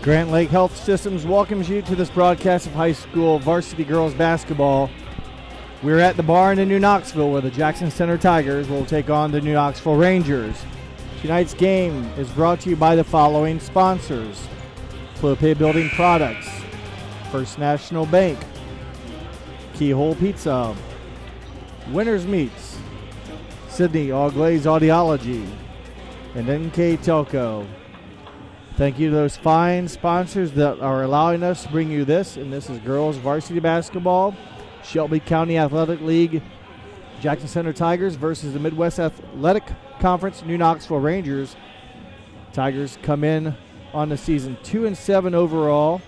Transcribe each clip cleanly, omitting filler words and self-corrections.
Grant Lake Health Systems welcomes you to this broadcast of high school varsity girls basketball. We're at the barn in New Knoxville where the Jackson Center Tigers will take on the New Knoxville Rangers. Tonight's game is brought to you by the following sponsors: Clopay Building Products, First National Bank, Keyhole Pizza, Winners Meats, Sydney All Glaze Audiology, and NKTelco. Thank you to those fine sponsors that are allowing us to bring you this, and this is girls varsity basketball. Shelby County Athletic League, Jackson Center Tigers versus the Midwest Athletic Conference, New Knoxville Rangers. Tigers come in on the season 2-7 overall,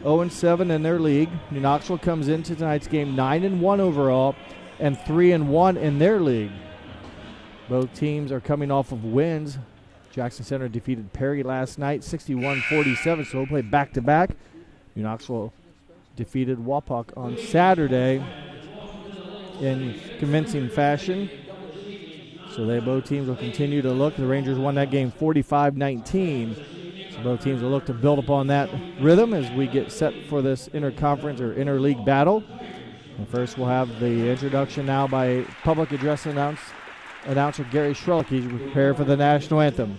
0-7 in their league. New Knoxville comes into tonight's game 9-1 overall and 3-1 in their league. Both teams are coming off of wins. Jackson Center defeated Perry last night 61-47, so we'll play back-to-back. New Knoxville defeated Wapak on Saturday in convincing fashion. So both teams will continue to look. The Rangers won that game 45-19. So both teams will look to build upon that rhythm as we get set for this interconference or interleague battle. And first we'll have the introduction now by public address announcer Gary Shrelke to prepare for the national anthem.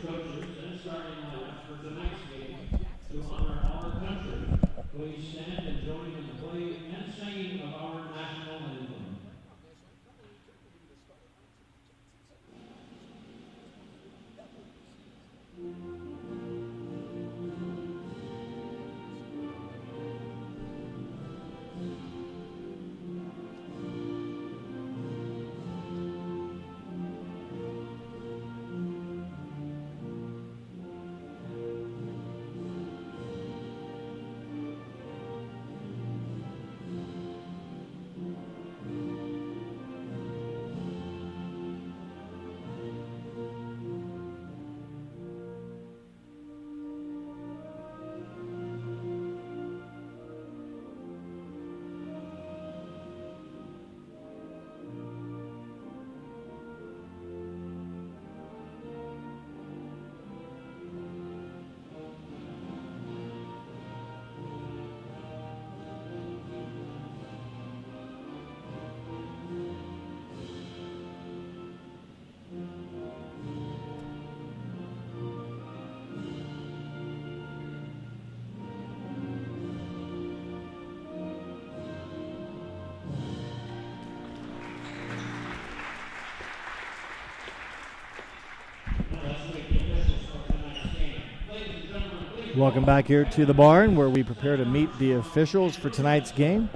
Welcome back here to the barn where we prepare to meet the officials for tonight's game.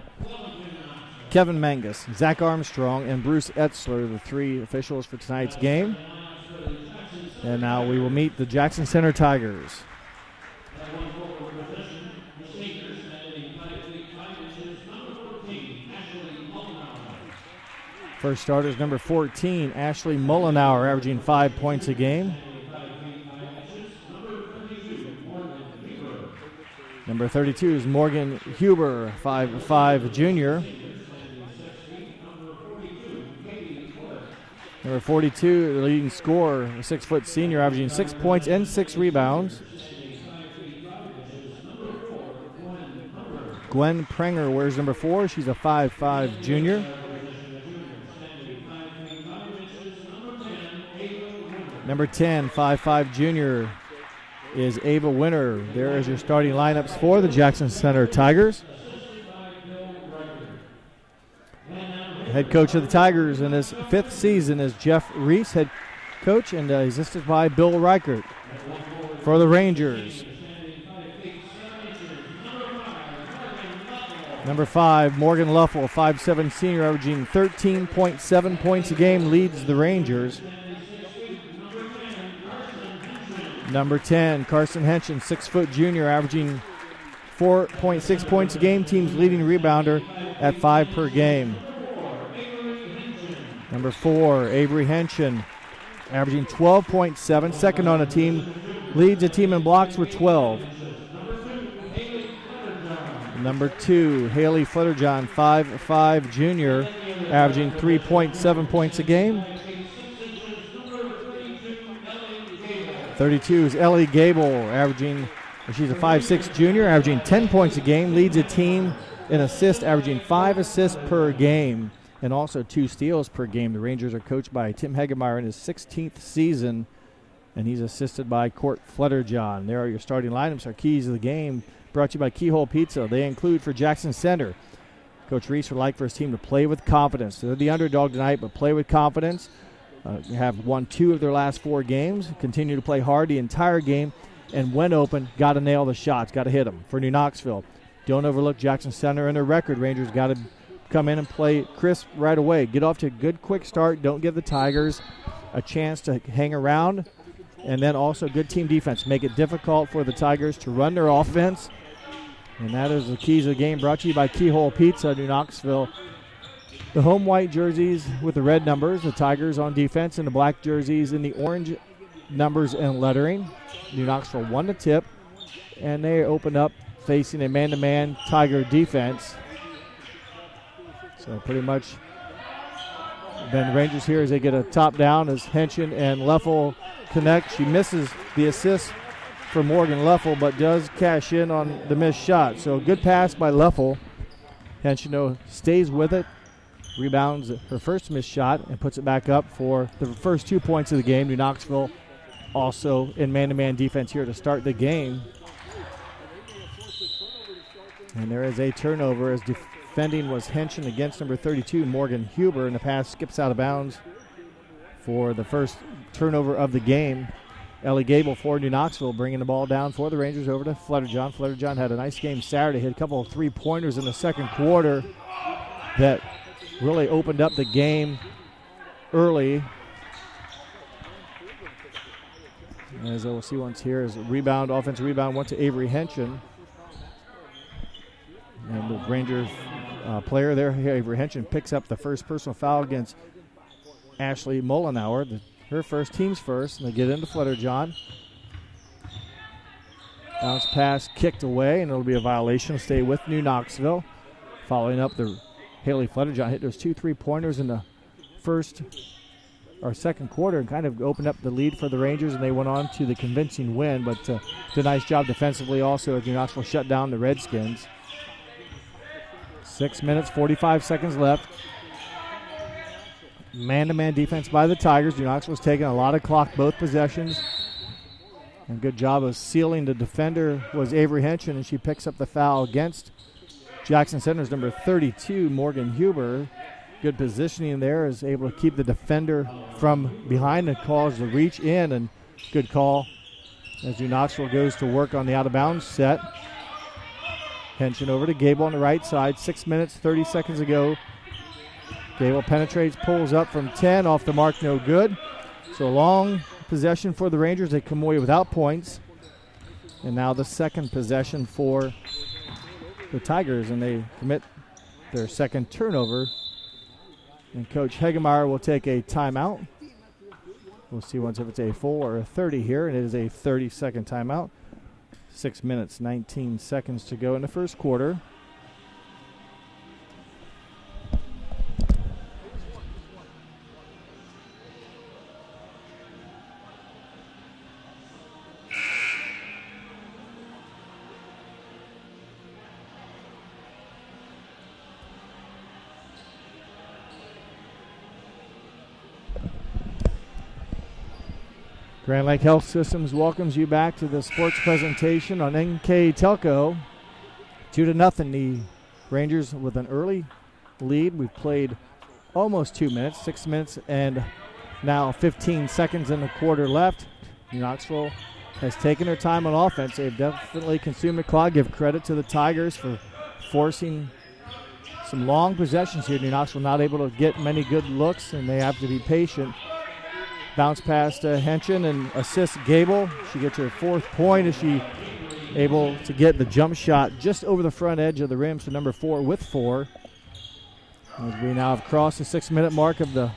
Kevin Mangus, Zach Armstrong, and Bruce Etzler, the three officials for tonight's game. And now we will meet the Jackson Center Tigers. First starter is number 14, Ashley Mullenauer, averaging 5 points a game. Number 32 is Morgan Huber, 5'5" junior. Number 42, the leading scorer, a 6-foot senior, averaging 6 points and 6 rebounds. Gwen Prenger wears number 4. She's a 5'5" junior. Number 10, 5'5" junior, is Ava Winter. There is your starting lineups for the Jackson Center Tigers. Head coach of the Tigers in his 5th season is Jeff Reese, head coach, and he's assisted by Bill Reichert. For the Rangers, number 5, Morgan Luffel, 5'7" senior, averaging 13.7 points a game, leads the Rangers. Number 10, Carson Henshin, 6-foot junior, averaging 4.6 points a game, team's leading rebounder at 5 per game. Number 4, Avery Henshin, averaging 12.7, second on the team, leads the team in blocks with 12. Number 2, Haley Flutterjohn, 5'5" junior, averaging 3.7 points a game. 32 is Ellie Gable, averaging She's a 5'6" junior, averaging 10 points a game, leads a team in assists, averaging 5 assists per game, and also 2 steals per game. The Rangers are coached by Tim Hegemeyer in his 16th season, and he's assisted by Court Flutterjohn. There are your starting lineups. Our keys of the game brought to you by Keyhole Pizza. They include for Jackson Center, Coach Reese would like for his team to play with confidence. They're the underdog tonight, but play with confidence. Have won 2 of their last 4 games, continue to play hard the entire game, and when open, got to nail the shots, got to hit them. For New Knoxville, don't overlook Jackson Center and their record. Rangers got to come in and play crisp right away. Get off to a good, quick start. Don't give the Tigers a chance to hang around. And then also good team defense. Make it difficult for the Tigers to run their offense. And that is the keys of the game brought to you by Keyhole Pizza, New Knoxville. The home white jerseys with the red numbers, the Tigers on defense, and the black jerseys in the orange numbers and lettering. New Knoxville won the tip, and they open up facing a man-to-man Tiger defense. So pretty much then the Rangers here as they get a top down as Henson and Leffel connect. She misses the assist for Morgan Leffel, but does cash in on the missed shot. So good pass by Leffel. Henson stays with it, rebounds her first missed shot, and puts it back up for the first 2 points of the game. New Knoxville also in man-to-man defense here to start the game. And there is a turnover as defending was Henson against number 32, Morgan Huber, and the pass skips out of bounds for the first turnover of the game. Ellie Gable for New Knoxville bringing the ball down for the Rangers over to Flutterjohn. Flutterjohn had a nice game Saturday, hit a couple of 3-pointers in the second quarter that really opened up the game early. As we'll see once here is a rebound, offensive rebound went to Avery Henson. And the Rangers player there, Avery Henson, picks up the first personal foul against Ashley Mollenauer. Her first, team's first, and they get into Flutterjohn. Bounce pass kicked away, and it'll be a violation. Stay with New Knoxville. Following up, the Haley Flutterjohn hit those 2 3-pointers in the second quarter and kind of opened up the lead for the Rangers, and they went on to the convincing win. But did a nice job defensively also as New Knoxville shut down the Redskins. 6 minutes, 45 seconds left. Man-to-man defense by the Tigers. New Knoxville's taking a lot of clock both possessions. And good job of sealing the defender was Avery Henson, and she picks up the foul against Jackson Center's number 32, Morgan Huber. Good positioning there, is able to keep the defender from behind and calls the reach in, and good call as New Knoxville goes to work on the out-of-bounds set. Henson over to Gable on the right side. 6 minutes, 30 seconds ago. Gable penetrates, pulls up from 10, off the mark, no good. So a long possession for the Rangers. They come away without points. And now the second possession for the Tigers, and they commit their second turnover. And Coach Hegemeyer will take a timeout. We'll see once if it's a full or a 30 here, and it is a 30-second timeout. 6 minutes, 19 seconds to go in the first quarter. Grand Lake Health Systems welcomes you back to the sports presentation on NKTelco. 2-0, the Rangers with an early lead. We've played almost 2 minutes, 6 minutes, and now 15 seconds in the quarter left. New Knoxville has taken their time on offense. They've definitely consumed the clock. Give credit to the Tigers for forcing some long possessions here. New Knoxville not able to get many good looks, and they have to be patient. Bounce pass to Henson and assist Gable. She gets her 4th point as she able to get the jump shot just over the front edge of the rim. So number 4 with 4. As we now have crossed the 6-minute mark of the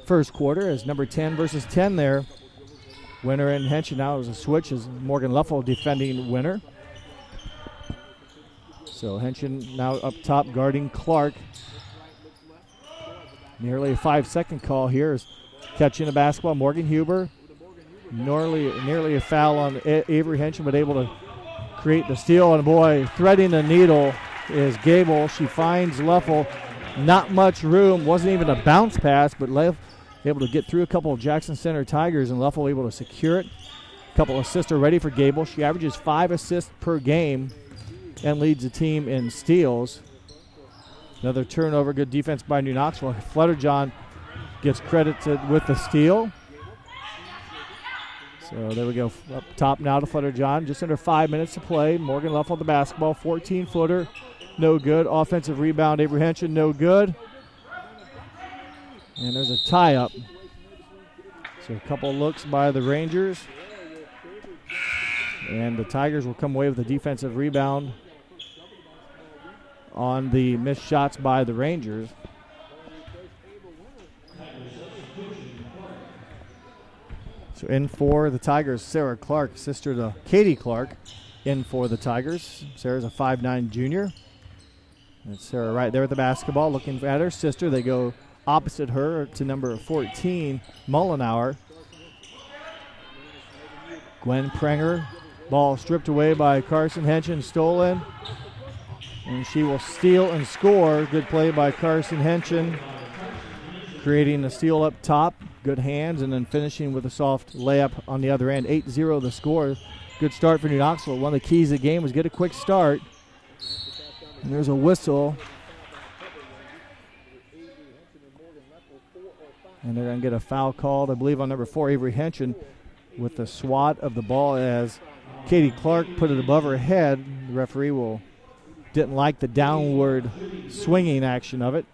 first quarter as number 10 versus 10 there. Winner and Henson now is a switch as Morgan Leffel defending winner. So Henson now up top guarding Clark. Nearly a 5-second call here is catching the basketball. Morgan Huber nearly a foul on Avery Henson, but able to create the steal. And boy, threading the needle is Gable. She finds Leffel. Not much room. Wasn't even a bounce pass, but able to get through a couple of Jackson Center Tigers, and Leffel able to secure it. A couple assists already for Gable. She averages 5 assists per game and leads the team in steals. Another turnover. Good defense by New Knoxville. Flutterjohn gets credit with the steal. So there we go. Up top now to Flutterjohn. Just under 5 minutes to play. Morgan Leffel the basketball. 14-footer. No good. Offensive rebound. Avery Henson, no good. And there's a tie-up. So a couple looks by the Rangers. And the Tigers will come away with a defensive rebound on the missed shots by the Rangers. So in for the Tigers, Sarah Clark, sister to Katie Clark, in for the Tigers. Sarah's a 5'9" junior. And Sarah right there with the basketball, looking at her sister. They go opposite her to number 14, Mullenauer. Gwen Prenger, ball stripped away by Carson Henson, stolen. And she will steal and score. Good play by Carson Henson, creating the steal up top. Good hands, and then finishing with a soft layup on the other end. 8-0 the score. Good start for New Knoxville. One of the keys of the game was get a quick start. And there's a whistle. And they're going to get a foul called, I believe, on number 4, Avery Henson, with the swat of the ball as Katie Clark put it above her head. The referee didn't like the downward swinging action of it.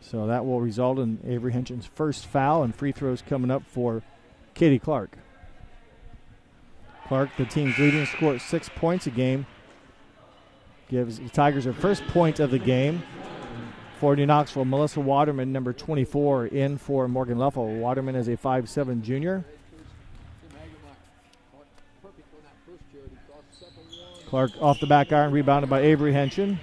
So that will result in Avery Henson's first foul, and free throws coming up for Katie Clark. Clark, the team's leading scorer, 6 points a game. Gives the Tigers their first point of the game. For New Knoxville, Melissa Waterman, number 24, in for Morgan Leffel. Waterman is a 5'7" junior. Clark off the back iron, rebounded by Avery Henson.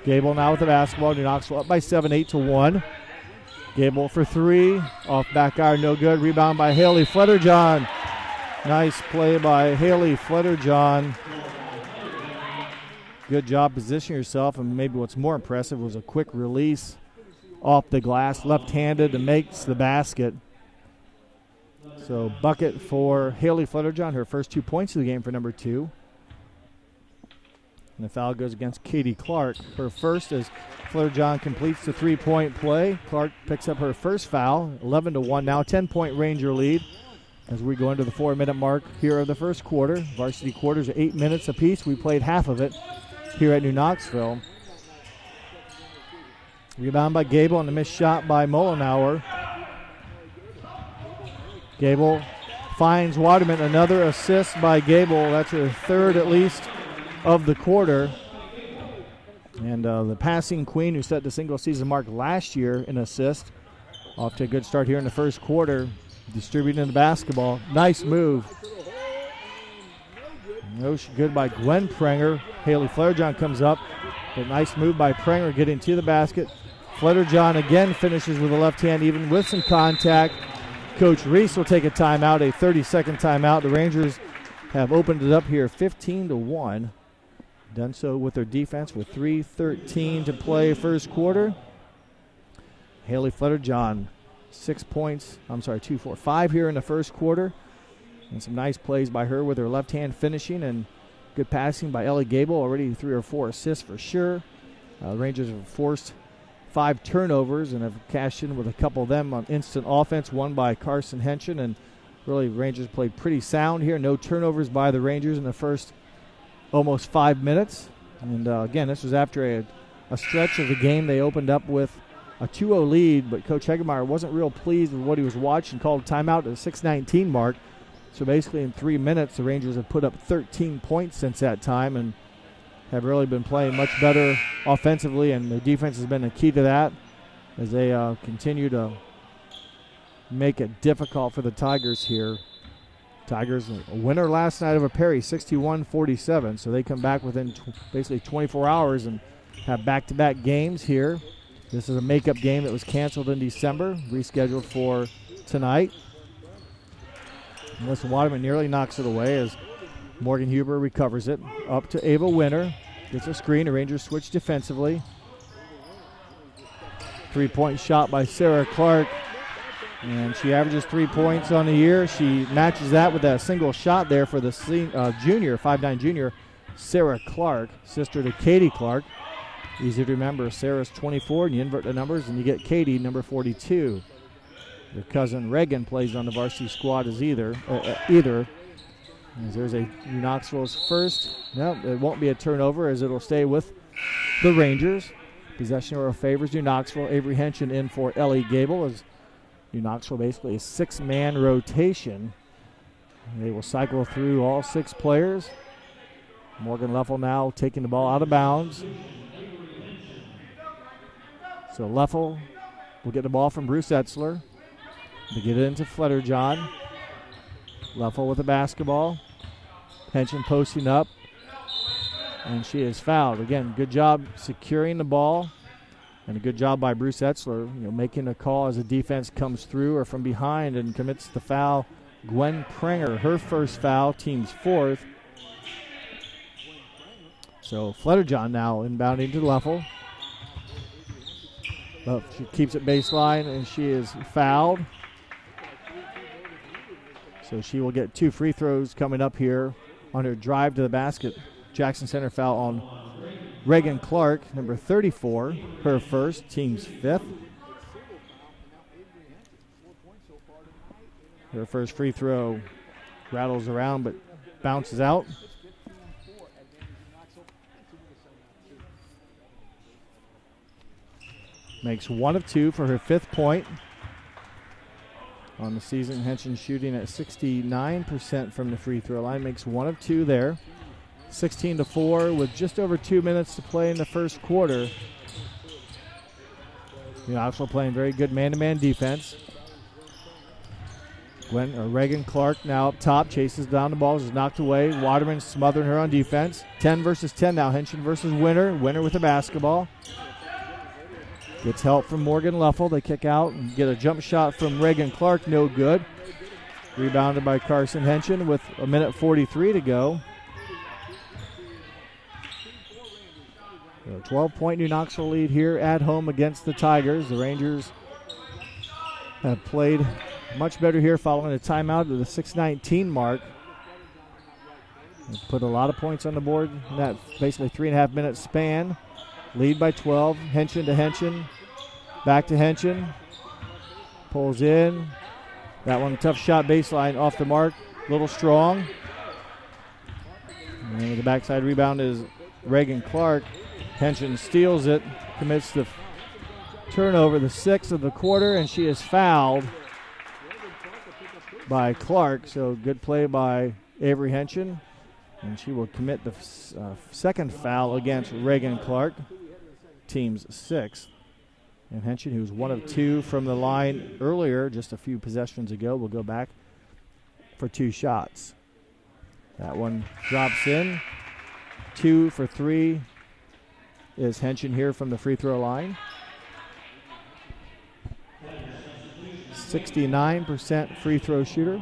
Gable now with the basketball. New Knoxville up by 7, 8-1. Gable for 3. Off back iron, no good. Rebound by Haley Flutterjohn. Nice play by Haley Flutterjohn. Good job positioning yourself, and maybe what's more impressive was a quick release off the glass, left-handed, and makes the basket. So bucket for Haley Flutterjohn, her first 2 points of the game for number 2. And the foul goes against Katie Clark. Her first as Flutterjohn completes the 3-point play. Clark picks up her first foul, 11-1. Now 10-point Ranger lead as we go into the 4-minute mark here of the first quarter. Varsity quarters are 8 minutes apiece. We played half of it here at New Knoxville. Rebound by Gable on the missed shot by Mullenauer. Gable finds Waterman. Another assist by Gable. That's her third at least of the quarter. And the passing queen who set the single season mark last year in assist. Off to a good start here in the first quarter. Distributing the basketball. Nice move. No good by Gwen Prenger. Haley Flutterjohn comes up. But nice move by Prenger getting to the basket. Flutterjohn again finishes with a left hand, even with some contact. Coach Reese will take a timeout, a 30-second timeout. The Rangers have opened it up here 15-1. Done so with their defense with 3:13 to play first quarter. Haley Flutterjohn, 6 points. 5 here in the first quarter. And some nice plays by her with her left hand finishing, and good passing by Ellie Gable. Already 3 or 4 assists for sure. The Rangers have forced 5 turnovers and have cashed in with a couple of them on instant offense, one by Carson Henson. And really, Rangers played pretty sound here. No turnovers by the Rangers in the first almost 5 minutes. And again, this was after a stretch of the game. They opened up with a 2-0 lead, but Coach Hegemeyer wasn't real pleased with what he was watching, called timeout at the 6:19 mark. So basically in 3 minutes, the Rangers have put up 13 points since that time and have really been playing much better offensively, and the defense has been the key to that as they continue to make it difficult for the Tigers here. Tigers a winner last night of a Perry, 61-47, so they come back within basically 24 hours and have back-to-back games here. This is a makeup game that was canceled in December, rescheduled for tonight. Melissa Waterman nearly knocks it away as Morgan Huber recovers it. Up to Ava Winter. Gets a screen. The Rangers switch defensively. 3-point shot by Sarah Clark. And she averages 3 points on the year. She matches that with a single shot there for the junior, 5'9" junior, Sarah Clark, sister to Katie Clark. Easy to remember, Sarah's 24, and you invert the numbers, and you get Katie, number 42. Your cousin Reagan plays on the varsity squad as either. As there's a New Knoxville's first. No, it won't be a turnover as it'll stay with the Rangers. Possession arrow favors New Knoxville. Avery Henshin in for Ellie Gable as New Knoxville basically a 6-man rotation. They will cycle through all 6 players. Morgan Leffel now taking the ball out of bounds. So Leffel will get the ball from Bruce Etzler to get it into Flutterjohn. Leffel with the basketball. Henshin posting up. And she is fouled. Again, good job securing the ball. And a good job by Bruce Etzler, making a call as the defense comes through or from behind and commits the foul. Gwen Prenger, her first foul, team's 4th. So Flutterjohn now inbounding to Leffel. But she keeps it baseline, and she is fouled. So she will get 2 free throws coming up here on her drive to the basket. Jackson Center foul on Reagan Clark, number 34, her first, team's 5th. Her first free throw rattles around but bounces out. Makes 1 of 2 for her 5th point. On the season, Henshin shooting at 69% from the free throw line. Makes 1 of 2 there. 16-4 with just over 2 minutes to play in the first quarter. New Knoxville playing very good man-to-man defense. Reagan Clark now up top, chases down the ball, is knocked away. Waterman smothering her on defense. 10 versus 10 now. Henshin versus Winter. Winter with the basketball. Gets help from Morgan Leffel. They kick out and get a jump shot from Reagan Clark. No good. Rebounded by Carson Henshin with 1:43 to go. A 12-point New Knoxville lead here at home against the Tigers. The Rangers have played much better here following a timeout to the 6:19 mark. They've put a lot of points on the board in that basically 3.5-minute span. Lead by 12. Henshin to Henshin. Back to Henshin. Pulls in. That one, tough shot baseline off the mark. A little strong. And the backside rebound is Reagan Clark. Henshin steals it. Commits the turnover, the 6th of the quarter, and she is fouled by Clark. So good play by Avery Henshin. And she will commit the second foul against Reagan Clark, team's 6th. And Henshin, who's 1 of 2 from the line earlier, just a few possessions ago, will go back for 2 shots. That one drops in. 2 for 3 is Henshin here from the free throw line. 69% free throw shooter.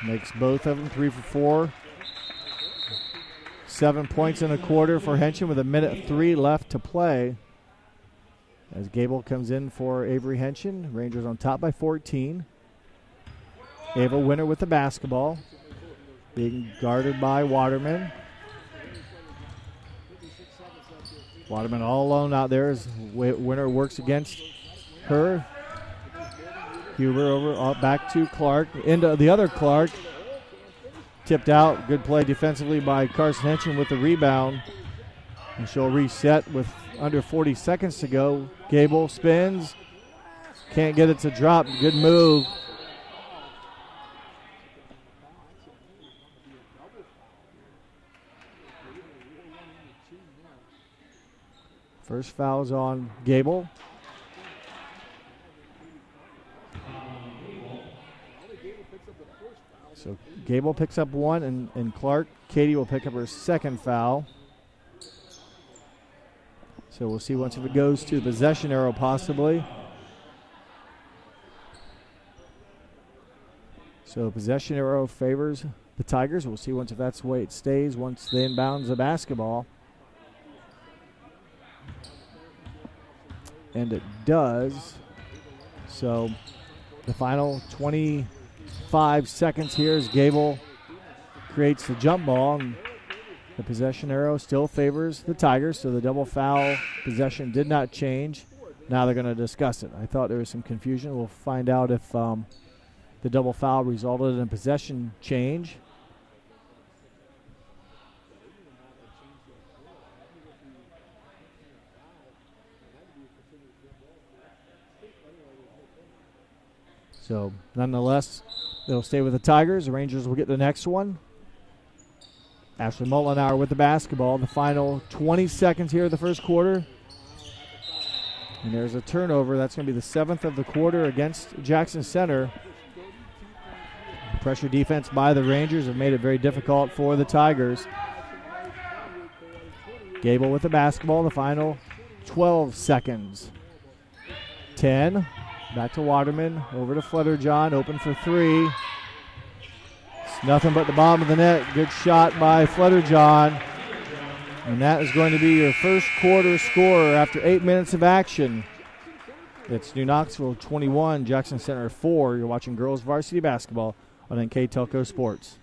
Makes both of them 3 for 4. 7 points in a quarter for Henshin with 1:03 left to play. As Gable comes in for Avery Henshin. Rangers on top by 14. Ava Winter with the basketball. Being guarded by Waterman. Waterman all alone out there as Winter works against her. Huber over, back to Clark. Into the other Clark. Tipped out. Good play defensively by Carson Henshin with the rebound. And she'll reset with under 40 seconds to go. Gable spins. Can't get it to drop. Good move. First foul's on Gable. So Gable picks up 1, and Clark, Katie will pick up her second foul. So we'll see once if it goes to the possession arrow possibly. So possession arrow favors the Tigers. We'll see once if that's the way it stays once they inbounds the basketball. And it does. So the final 25 seconds here as Gable creates the jump ball. And the possession arrow still favors the Tigers, so the double foul possession did not change. Now they're going to discuss it. I thought there was some confusion. We'll find out if the double foul resulted in a possession change. So nonetheless, they'll stay with the Tigers. The Rangers will get the next one. Ashley Mullenauer with the basketball. The final 20 seconds here of the first quarter. And there's a turnover. That's going to be the 7th of the quarter against Jackson Center. Pressure defense by the Rangers have made it very difficult for the Tigers. Gable with the basketball. The final 12 seconds. 10. Back to Waterman. Over to Flutterjohn. Open for three. It's nothing but the bottom of the net. Good shot by Flutterjohn. And that is going to be your first quarter score after 8 minutes of action. It's New Knoxville 21, Jackson Center 4. You're watching girls varsity basketball on NKTelco Sports.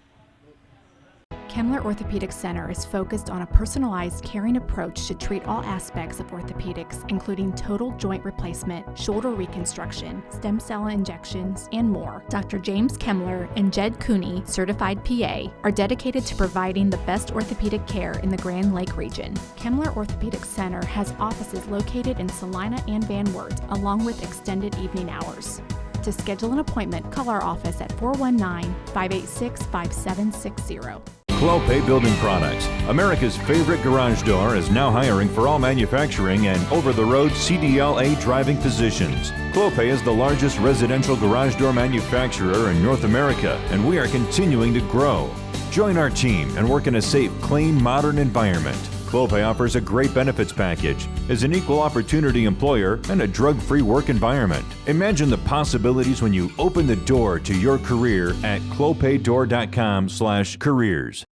Kemmler Orthopedic Center is focused on a personalized, caring approach to treat all aspects of orthopedics, including total joint replacement, shoulder reconstruction, stem cell injections, and more. Dr. James Kemmler and Jed Cooney, certified PA, are dedicated to providing the best orthopedic care in the Grand Lake region. Kemmler Orthopedic Center has offices located in Salina and Van Wert, along with extended evening hours. To schedule an appointment, call our office at 419-586-5760. Clopay Building Products, America's favorite garage door, is now hiring for all manufacturing and over-the-road CDLA driving positions. Clopay is the largest residential garage door manufacturer in North America, and we are continuing to grow. Join our team and work in a safe, clean, modern environment. Clopay offers a great benefits package, is an equal opportunity employer, and a drug-free work environment. Imagine the possibilities when you open the door to your career at clopaydoor.com/careers.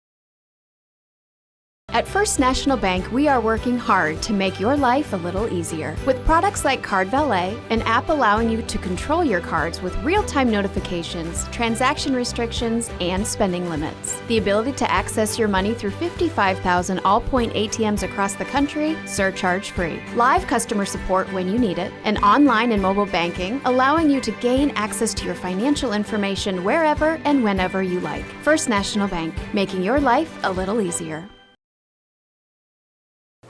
At First National Bank, we are working hard to make your life a little easier. With products like Card Valet, an app allowing you to control your cards with real-time notifications, transaction restrictions, and spending limits. The ability to access your money through 55,000 all-point ATMs across the country, surcharge-free. Live customer support when you need it. And online and mobile banking, allowing you to gain access to your financial information wherever and whenever you like. First National Bank, making your life a little easier.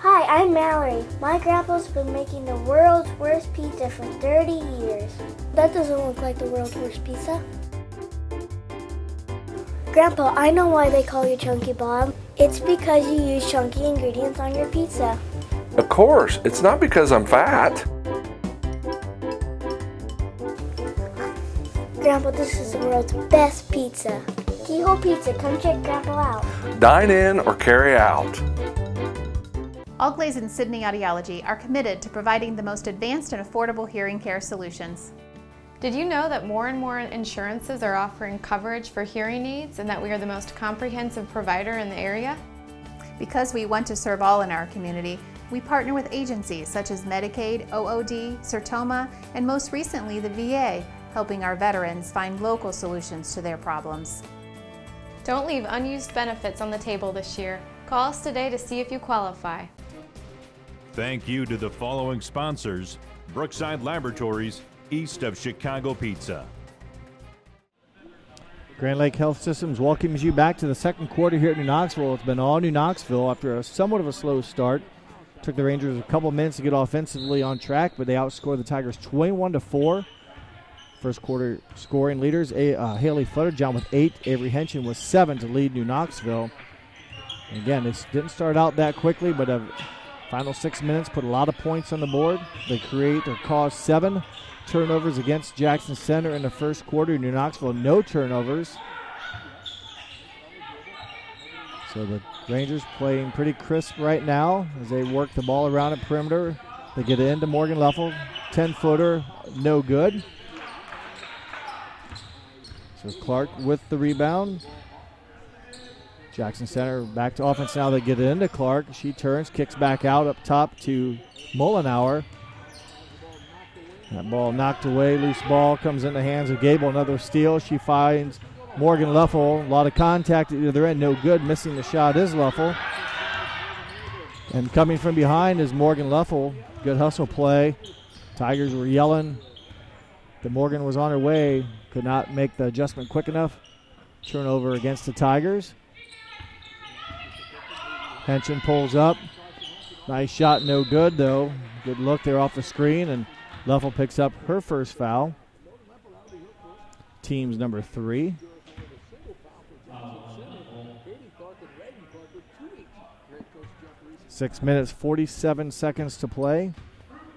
Hi, I'm Mallory. My grandpa's been making the world's worst pizza for 30 years. That doesn't look like the world's worst pizza. Grandpa, I know why they call you Chunky Bob. It's because you use chunky ingredients on your pizza. Of course, it's not because I'm fat. Grandpa, this is the world's best pizza. Keyhole Pizza, come check Grandpa out. Dine in or carry out. Allglaze and Sydney Audiology are committed to providing the most advanced and affordable hearing care solutions. Did you know that more and more insurances are offering coverage for hearing aids and that we are the most comprehensive provider in the area? Because we want to serve all in our community, we partner with agencies such as Medicaid, OOD, Sertoma, and most recently the VA, helping our veterans find local solutions to their problems. Don't leave unused benefits on the table this year. Call us today to see if you qualify. Thank you to the following sponsors: Brookside Laboratories, east of Chicago Pizza. Grand Lake Health Systems welcomes you back to the second quarter here at New Knoxville. It's been all New Knoxville after a somewhat of a slow start. Took the Rangers a couple minutes to get offensively on track, but they outscored the Tigers 21-4. First quarter scoring leaders, Haley Flutterjohn with 8, Avery Henson with 7 to lead New Knoxville. And again, this didn't start out that quickly, but final 6 minutes put a lot of points on the board. They create or cause 7 turnovers against Jackson Center in the first quarter. New Knoxville, no turnovers. So the Rangers playing pretty crisp right now as they work the ball around at perimeter. They get it into Morgan Leffel. 10-footer, no good. So Clark with the rebound. Jackson Center back to offense now. They get it into Clark. She turns, kicks back out up top to Mullenauer. That ball knocked away. Loose ball comes in the hands of Gable. Another steal. She finds Morgan Luffel. A lot of contact at either end. No good. Missing the shot is Luffel. And coming from behind is Morgan Luffel. Good hustle play. Tigers were yelling that Morgan was on her way. Could not make the adjustment quick enough. Turnover against the Tigers. Henson pulls up. Nice shot, no good though. Good look there off the screen, and Luffel picks up her first foul. Team's number 3. Six minutes, 47 seconds to play.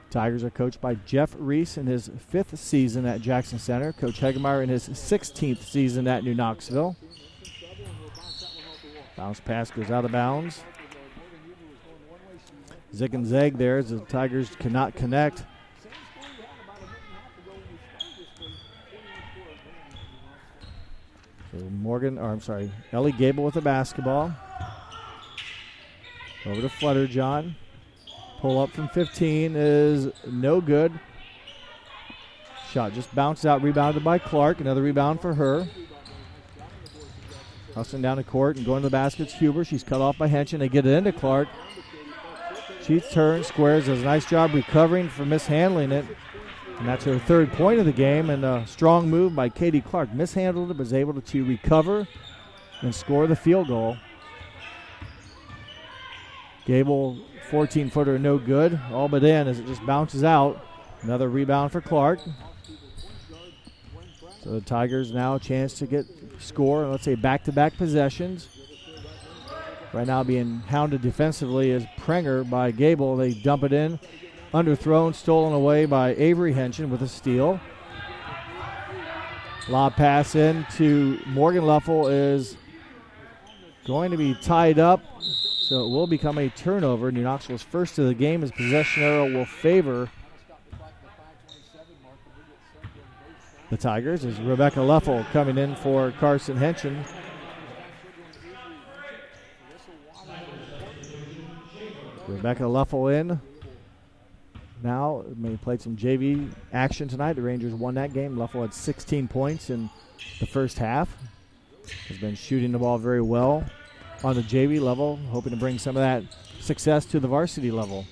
Tigers are coached by Jeff Reese in his 5th season at Jackson Center. Coach Hegemeyer in his 16th season at New Knoxville. Bounce pass goes out of bounds. Zig and zag there as the Tigers cannot connect. So Ellie Gable with the basketball. Over to Flutterjohn. Pull up from 15 is no good. Shot just bounced out, rebounded by Clark. Another rebound for her. Hustling down the court and going to the basket's Huber. She's cut off by Henson. They get it into Clark. She turns, squares, does a nice job recovering for mishandling it. And that's her 3rd point of the game. And a strong move by Katie Clark. Mishandled it, was able to recover and score the field goal. Gable, 14-footer, no good. All but in as it just bounces out. Another rebound for Clark. So the Tigers now a chance to score, let's say back-to-back possessions. Right now being hounded defensively is Prenger by Gable. They dump it in. Underthrown, stolen away by Avery Henson with a steal. Lob pass in to Morgan Luffel is going to be tied up. So it will become a turnover. New Knoxville's first of the game as possession arrow will favor the Tigers as Rebecca Luffel coming in for Carson Henson. Rebecca Luffel in. Now, they played some JV action tonight. The Rangers won that game. Luffel had 16 points in the first half. Has been shooting the ball very well on the JV level, hoping to bring some of that success to the varsity level.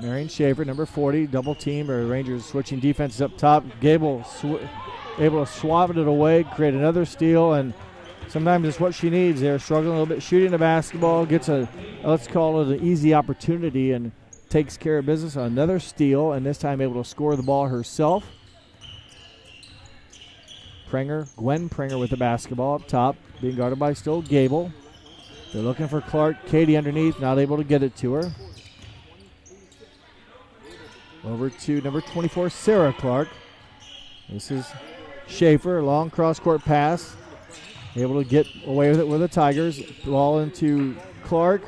Marion Schaefer, number 40, double team, or Rangers switching defenses up top. Gable able to swab it away, create another steal, and sometimes it's what she needs. They're struggling a little bit shooting the basketball, gets a, let's call it an easy opportunity, and takes care of business on another steal, and this time able to score the ball herself. Gwen Prenger with the basketball up top, being guarded by still Gable. They're looking for Clark. Katie underneath, not able to get it to her. Over to number 24, Sarah Clark. This is Schaefer, long cross-court pass. Able to get away with it with the Tigers. Ball into Clark.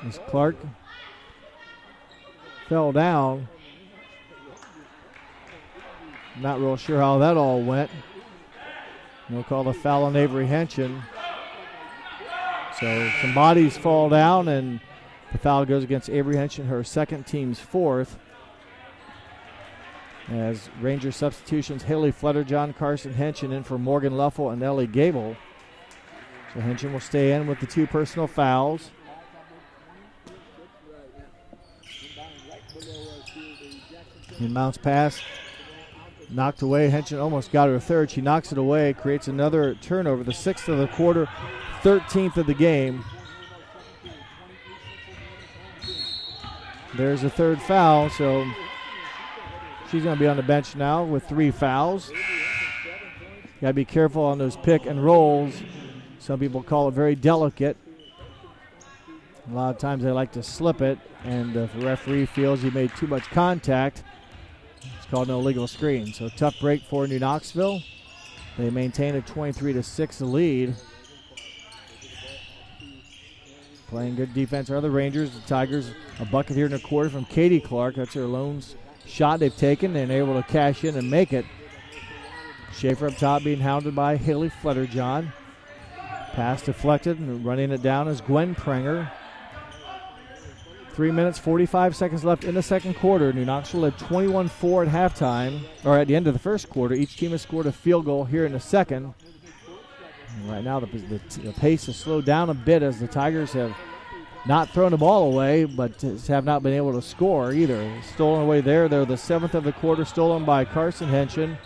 As Clark fell down. Not real sure how that all went. We'll call a foul on Avery Henson. So some bodies fall down, and the foul goes against Avery Henson, her second, team's 4th. As Ranger substitutions, Haley Flutterjohn, Carson Henson in for Morgan Luffel and Ellie Gable. So Henson will stay in with the 2 personal fouls. Inbounds pass. Knocked away. Henson almost got her 3rd. She knocks it away, creates another turnover, the 6th of the quarter, 13th of the game. There's a 3rd foul, so she's going to be on the bench now with 3 fouls. Got to be careful on those pick and rolls. Some people call it very delicate. A lot of times they like to slip it, and if the referee feels he made too much contact, it's called an illegal screen. So tough break for New Knoxville. They maintain a 23-6 lead. Playing good defense are the Rangers. The Tigers, a bucket here in the quarter from Katie Clark. That's their lone shot they've taken and able to cash in and make it. Schaefer up top being hounded by Haley Flutterjohn. Pass deflected and running it down is Gwen Prenger. 3 minutes, 45 seconds left in the second quarter. New Knoxville led 21-4 at halftime, or at the end of the first quarter. Each team has scored a field goal here in the second. And right now the pace has slowed down a bit as the Tigers have not thrown the ball away, but have not been able to score either. Stolen away there. They're the 7th of the quarter, stolen by Carson Henshin.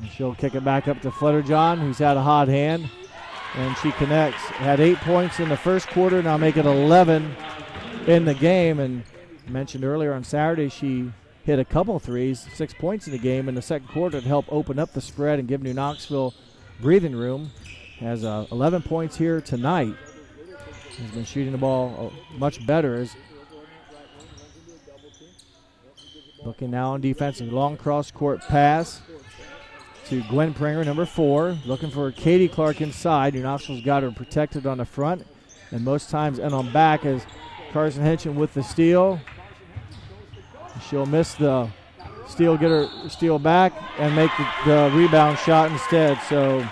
And she'll kick it back up to Flutterjohn, who's had a hot hand, and she connects. Had 8 points in the first quarter, now make it 11 in the game. And mentioned earlier on Saturday, she hit a couple threes, 6 points in the game in the second quarter to help open up the spread and give New Knoxville breathing room. Has 11 points here tonight. Has been shooting the ball much better. Looking now on defense, a long cross-court pass to Gwen Prenger, number 4. Looking for Katie Clark inside. New Knoxville's got her protected on the front and most times and on back as Carson Henshin with the steal. She'll miss the steal, get her steal back, and make the rebound shot instead. So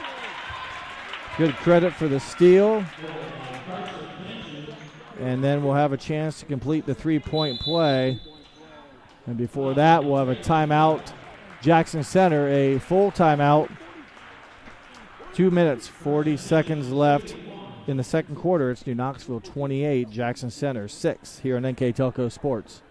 good credit for the steal. And then we'll have a chance to complete the three-point play. And before that, we'll have a timeout. Jackson Center, a full timeout. 2 minutes, 40 seconds left in the second quarter. It's New Knoxville 28, Jackson Center 6 here on NKTelco Sports.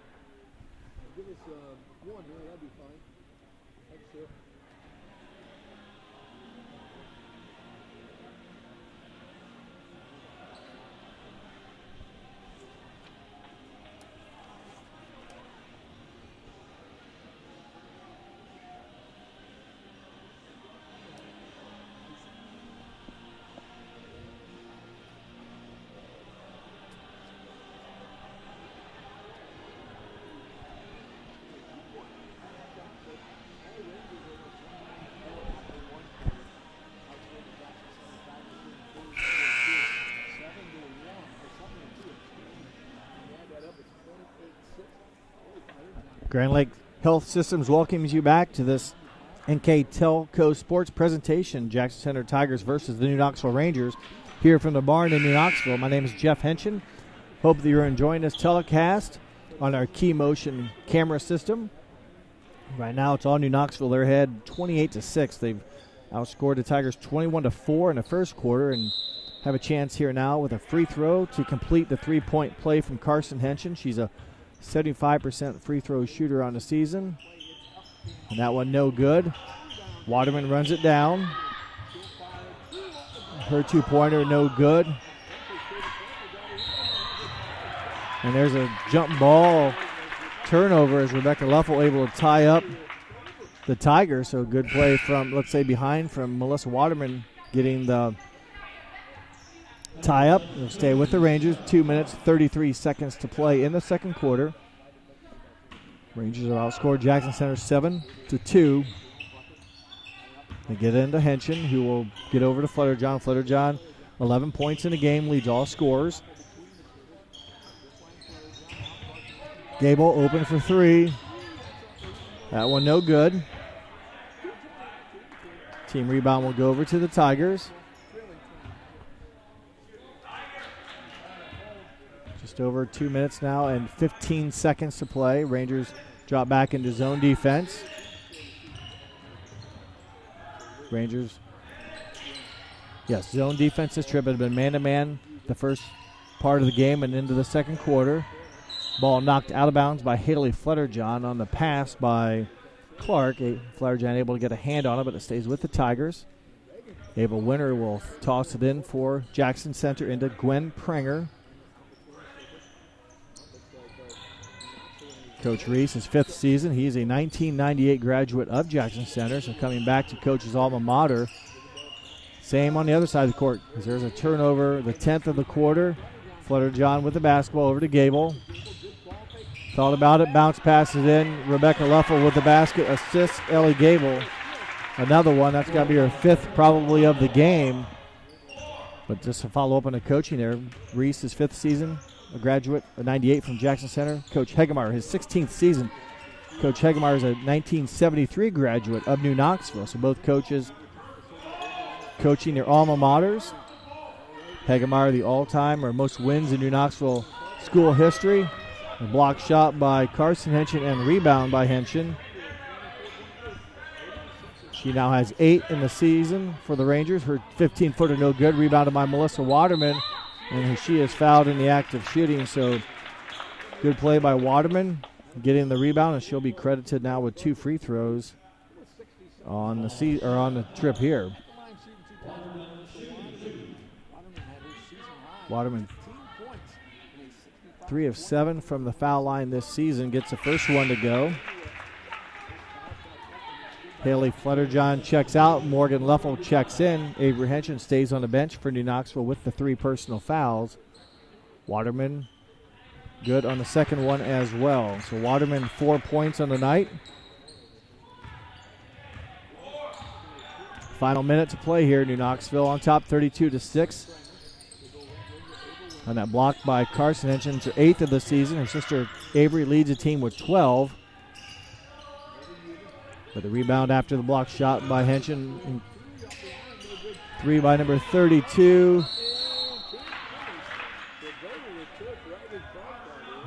Grand Lake Health Systems welcomes you back to this NKTelco Sports presentation. Jackson Center Tigers versus the New Knoxville Rangers here from the barn in New Knoxville. My name is Jeff Henshin. Hope that you're enjoying this telecast on our Key Motion camera system. Right now it's all New Knoxville. They're ahead 28-6. They've outscored the Tigers 21-4 in the first quarter and have a chance here now with a free throw to complete the three-point play from Carson Henshin. She's a 75% free throw shooter on the season. And that one no good. Waterman runs it down. Her two-pointer no good. And there's a jump ball turnover as Rebecca Luffel able to tie up the Tigers. So good play from, let's say, behind from Melissa Waterman getting the tie up. They'll stay with the Rangers. 2 minutes, 33 seconds to play in the second quarter. Rangers have outscored Jackson Center 7-2. They get into Henshin, who will get over to Flutterjohn. Flutterjohn, 11 points in the game, leads all scorers. Gable open for three. That one no good. Team rebound will go over to the Tigers. Just over 2 minutes now and 15 seconds to play. Rangers drop back into zone defense. Rangers, yes, zone defense this trip has been man-to-man the first part of the game and into the second quarter. Ball knocked out of bounds by Haley Flutterjohn on the pass by Clark. Flutterjohn able to get a hand on it, but it stays with the Tigers. Ava Winter will toss it in for Jackson Center into Gwen Prenger. Coach Reese, his fifth season. He's a 1998 graduate of Jackson Center, so coming back to coach's alma mater. Same on the other side of the court, because there's a turnover, the 10th of the quarter. Flutterjohn with the basketball over to Gable. Thought about it, bounce passes in. Rebecca Luffel with the basket, assists Ellie Gable. Another one, that's got to be her fifth probably of the game. But just to follow up on the coaching there, Reese, his 5th season, a graduate, a 98 from Jackson Center. Coach Hegemeyer, his 16th season. Coach Hegemeyer is a 1973 graduate of New Knoxville. So both coaches coaching their alma maters. Hegemeyer, the all-time or most wins in New Knoxville school history. A block shot by Carson Henshin and rebound by Henshin. She now has 8 in the season for the Rangers. Her 15-footer no good, rebounded by Melissa Waterman, and she is fouled in the act of shooting. So good play by Waterman, getting the rebound, and she'll be credited now with 2 free throws on the trip here. Waterman, 3 of 7 from the foul line this season, gets the first one to go. Haley Flutterjohn checks out. Morgan Leffel checks in. Avery Henshin stays on the bench for New Knoxville with the 3 personal fouls. Waterman good on the second one as well. So Waterman 4 points on the night. Final minute to play here. New Knoxville on top 32-6. On that block by Carson Henshin, her 8th of the season. Her sister Avery leads the team with 12. But the rebound after the block shot by Henshin. 3 by number 32.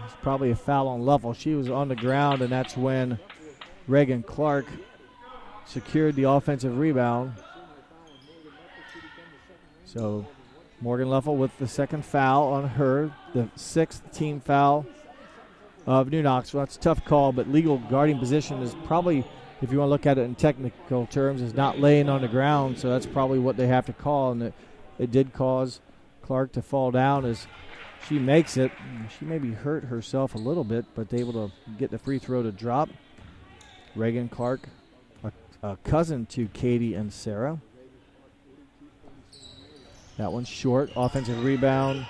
It's probably a foul on Leffel. She was on the ground, and that's when Reagan Clark secured the offensive rebound. So Morgan Leffel with the second foul on her, the 6th team foul of New Knoxville. That's a tough call, but legal guarding position is probably, if you want to look at it in technical terms, is not laying on the ground, so that's probably what they have to call, and it did cause Clark to fall down as she makes it. She maybe hurt herself a little bit, but able to get the free throw to drop. Reagan Clark, a cousin to Katie and Sarah. That one's short. Offensive rebound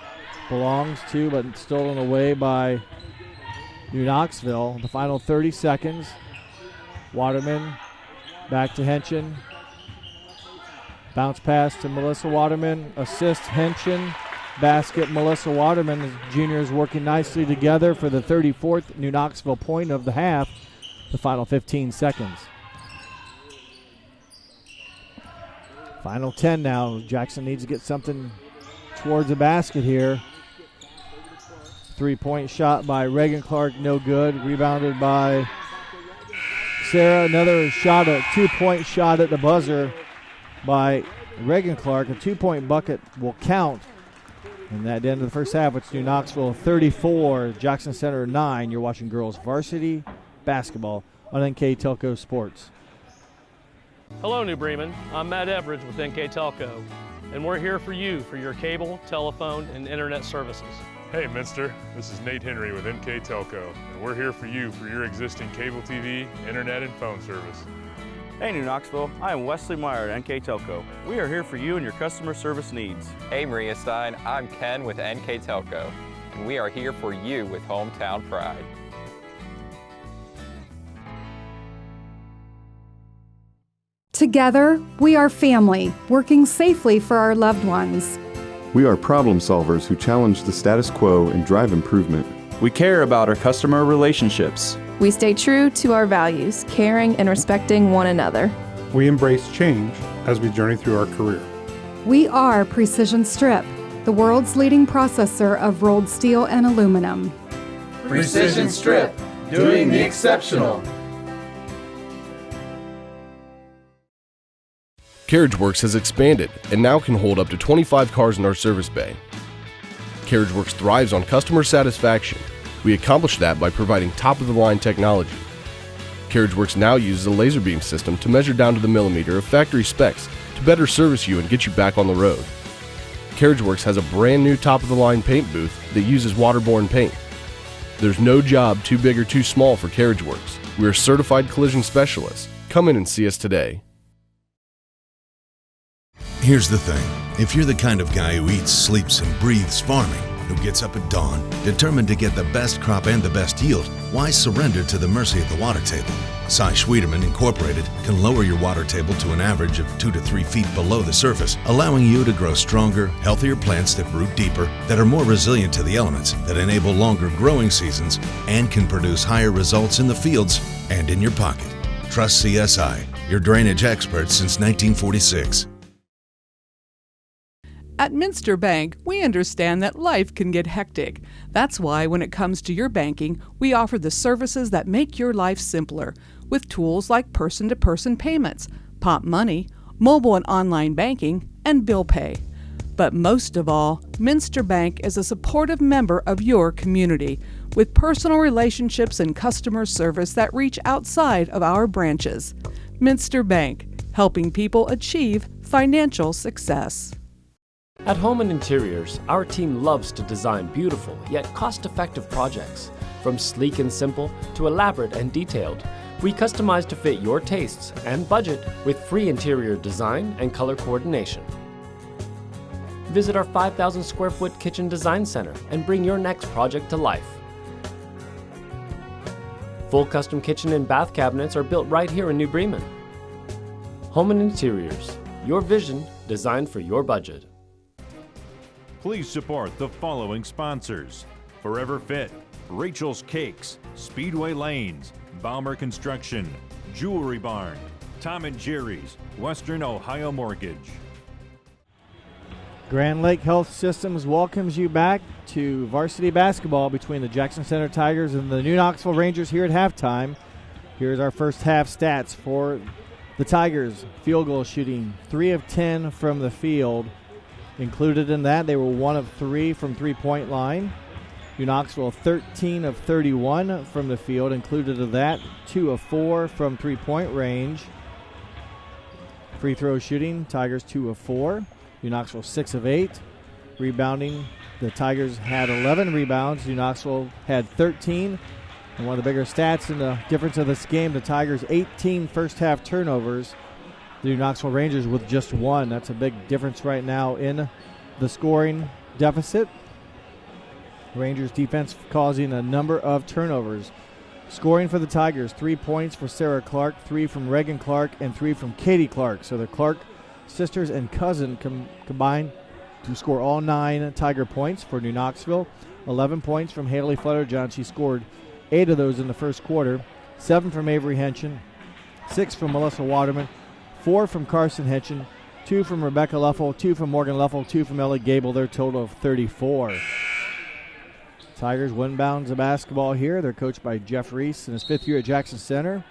belongs to, but stolen away by New Knoxville. The final 30 seconds. Waterman back to Henshin. Bounce pass to Melissa Waterman. Assist Henshin. Basket Melissa Waterman. The juniors working nicely together for the 34th New Knoxville point of the half. The final 15 seconds. Final 10 now. Jackson needs to get something towards the basket here. 3-point shot by Reagan Clark, no good. Rebounded by Sarah. Another shot, a 2-point shot at the buzzer by Reagan Clark. A 2-point bucket will count. And at the end of the first half, it's New Knoxville 34, Jackson Center 9. You're watching girls varsity basketball on NKTelco Sports. Hello, New Bremen. I'm Matt Everidge with NKTelco, and we're here for you for your cable, telephone, and internet services. Hey, Minster. This is Nate Henry with NKTelco, and we're here for you for your existing cable TV, internet, and phone service. Hey, New Knoxville. I am Wesley Meyer at NKTelco. We are here for you and your customer service needs. Hey, Maria Stein. I'm Ken with NKTelco, and we are here for you with hometown pride. Together, we are family, working safely for our loved ones. We are problem solvers who challenge the status quo and drive improvement. We care about our customer relationships. We stay true to our values, caring and respecting one another. We embrace change as we journey through our career. We are Precision Strip, the world's leading processor of rolled steel and aluminum. Precision Strip, doing the exceptional. CarriageWorks has expanded and now can hold up to 25 cars in our service bay. CarriageWorks thrives on customer satisfaction. We accomplish that by providing top-of-the-line technology. CarriageWorks now uses a laser beam system to measure down to the millimeter of factory specs to better service you and get you back on the road. CarriageWorks has a brand new top-of-the-line paint booth that uses waterborne paint. There's no job too big or too small for CarriageWorks. We are certified collision specialists. Come in and see us today. Here's the thing. If you're the kind of guy who eats, sleeps, and breathes farming, who gets up at dawn, determined to get the best crop and the best yield. Why surrender to the mercy of the water table? Cy Schwiedemann Incorporated can lower your water table to an average of 2 to 3 feet below the surface, allowing you to grow stronger, healthier plants that root deeper, that are more resilient to the elements, that enable longer growing seasons, and can produce higher results in the fields and in your pocket. Trust CSI, your drainage experts since 1946. At Minster Bank, we understand that life can get hectic. That's why when it comes to your banking, we offer the services that make your life simpler, with tools like person-to-person payments, Pop Money, mobile and online banking, and bill pay. But most of all, Minster Bank is a supportive member of your community, with personal relationships and customer service that reach outside of our branches. Minster Bank, helping people achieve financial success. At Home and Interiors, our team loves to design beautiful yet cost-effective projects. From sleek and simple to elaborate and detailed, we customize to fit your tastes and budget with free interior design and color coordination. Visit our 5,000 square foot kitchen design center and bring your next project to life. Full custom kitchen and bath cabinets are built right here in New Bremen. Home and Interiors, your vision designed for your budget. Please support the following sponsors: Forever Fit, Rachel's Cakes, Speedway Lanes, Baumer Construction, Jewelry Barn, Tom and Jerry's, Western Ohio Mortgage. Grand Lake Health Systems welcomes you back to varsity basketball between the Jackson Center Tigers and the New Knoxville Rangers here at halftime. Here's our first half stats for the Tigers. Field goal shooting, 3 of 10 from the field. Included in that, they were 1 of 3 from three-point line. New Knoxville, 13 of 31 from the field. Included in that, 2 of 4 from three-point range. Free throw shooting, Tigers 2 of 4. New Knoxville 6 of 8. Rebounding, the Tigers had 11 rebounds. New Knoxville had 13. And one of the bigger stats in the difference of this game, the Tigers 18 first half turnovers. The New Knoxville Rangers with just 1. That's a big difference right now in the scoring deficit. Rangers defense causing a number of turnovers. Scoring for the Tigers, 3 points for Sarah Clark, 3 from Reagan Clark, and 3 from Katie Clark. So the Clark sisters and cousin combined to score all 9 Tiger points for New Knoxville. 11 points from Haley Flutterjohn. She scored 8 of those in the first quarter. 7 from Avery Henson, 6 from Melissa Waterman, 4 from Carson Henson, 2 from Rebecca Leffel, 2 from Morgan Leffel, 2 from Ellie Gable, their total of 34. Tigers windbounds the basketball here. They're coached by Jeff Reese in his 5th year at Jackson Center.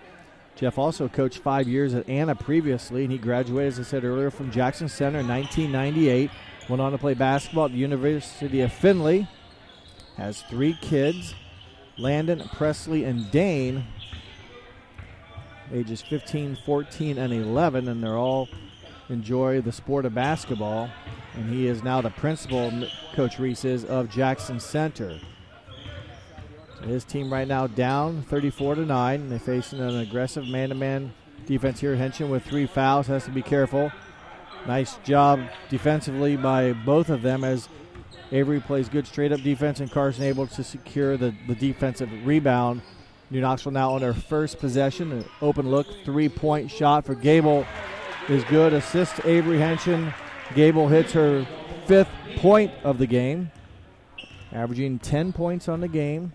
Jeff also coached 5 years at Anna previously, and he graduated, as I said earlier, from Jackson Center in 1998. Went on to play basketball at the University of Findlay. Has 3 kids, Landon, Presley, and Dane, ages 15, 14, and 11, and they're all enjoy the sport of basketball. And he is now the principal, Coach Reese is, of Jackson Center. So his team right now down 34-9. They're facing an aggressive man-to-man defense here. Henson with 3 fouls, has to be careful. Nice job defensively by both of them as Avery plays good straight-up defense and Carson able to secure the defensive rebound. New Knoxville now on their first possession. An open look, 3-point shot for Gable is good. Assist to Avery Henson. Gable hits her 5th point of the game, averaging 10 points on the game.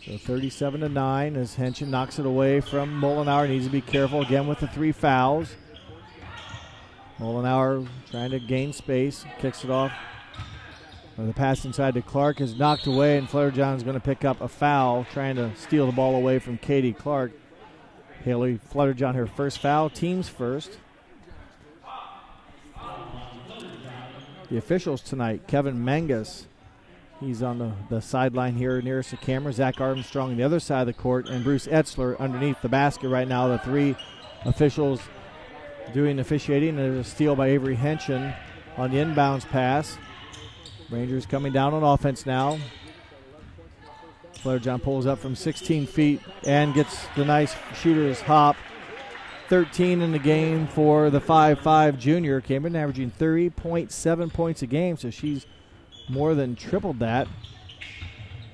So 37-9 as Henson knocks it away from Molenauer. Needs to be careful again with the 3 fouls. Molenauer trying to gain space, kicks it off. The pass inside to Clark is knocked away, and Flutterjohn's going to pick up a foul, trying to steal the ball away from Katie Clark. Haley Flutterjohn, her first foul, team's first. The officials tonight, Kevin Mangus, he's on the sideline here nearest the camera. Zach Armstrong on the other side of the court, and Bruce Etzler underneath the basket right now. The 3 officials doing officiating. There's a steal by Avery Henson on the inbounds pass. Rangers coming down on offense now. Flutterjohn pulls up from 16 feet and gets the nice shooter's hop. 13 in the game for the 5'5 junior. Came in averaging 30.7 points a game, so she's more than tripled that.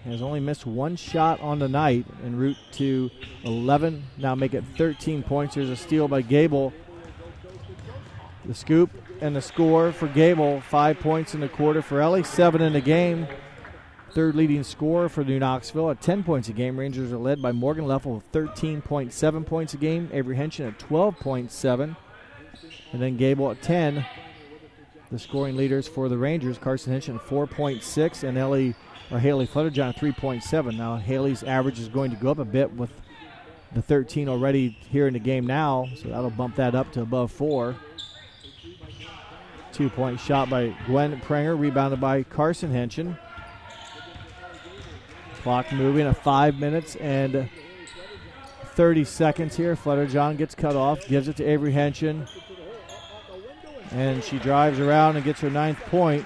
Has only missed one shot on the night en route to 11. Now make it 13 points. There's a steal by Gable. The scoop and the score for Gable. 5 points in the quarter for Ellie. 7 in the game. Third leading scorer for New Knoxville at 10 points a game. Rangers are led by Morgan Leffel with 13.7 points a game. Avery Henson at 12.7. And then Gable at 10. The scoring leaders for the Rangers. Carson Henson at 4.6 and Haley Flutterjohn at 3.7. Now Haley's average is going to go up a bit with the 13 already here in the game now, so that'll bump that up to above 4. 2-point shot by Gwen Prenger, rebounded by Carson Henson. Clock moving at 5 minutes and 30 seconds here. Flutterjohn gets cut off, gives it to Avery Henson, and she drives around and gets her 9th point.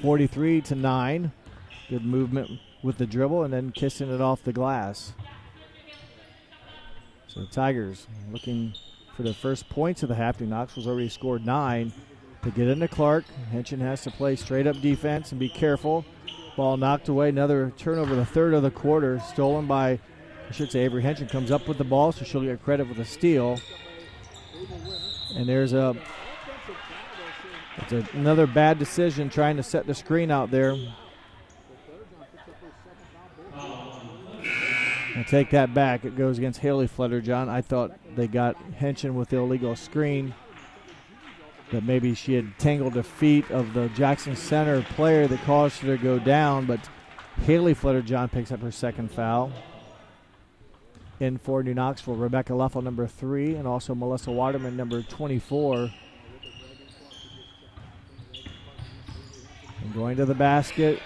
43-9. Good movement with the dribble and then kissing it off the glass. So the Tigers looking for the first points of the half. New Knoxville's already scored 9. To get into Clark, Henson has to play straight up defense and be careful. Ball knocked away. Another turnover, the third of the quarter, stolen by, I should say, Avery Henson comes up with the ball, so she'll get credit with a steal. And there's another bad decision trying to set the screen out there. I'll take that back. It goes against Haley Flutterjohn. I thought they got Henson with the illegal screen, that maybe she had tangled the feet of the Jackson Center player that caused her to go down, but Haley Flutterjohn picks up her second foul. In for New Knoxville, Rebecca Leffel, number 3, and also Melissa Waterman, number 24. And going to the basket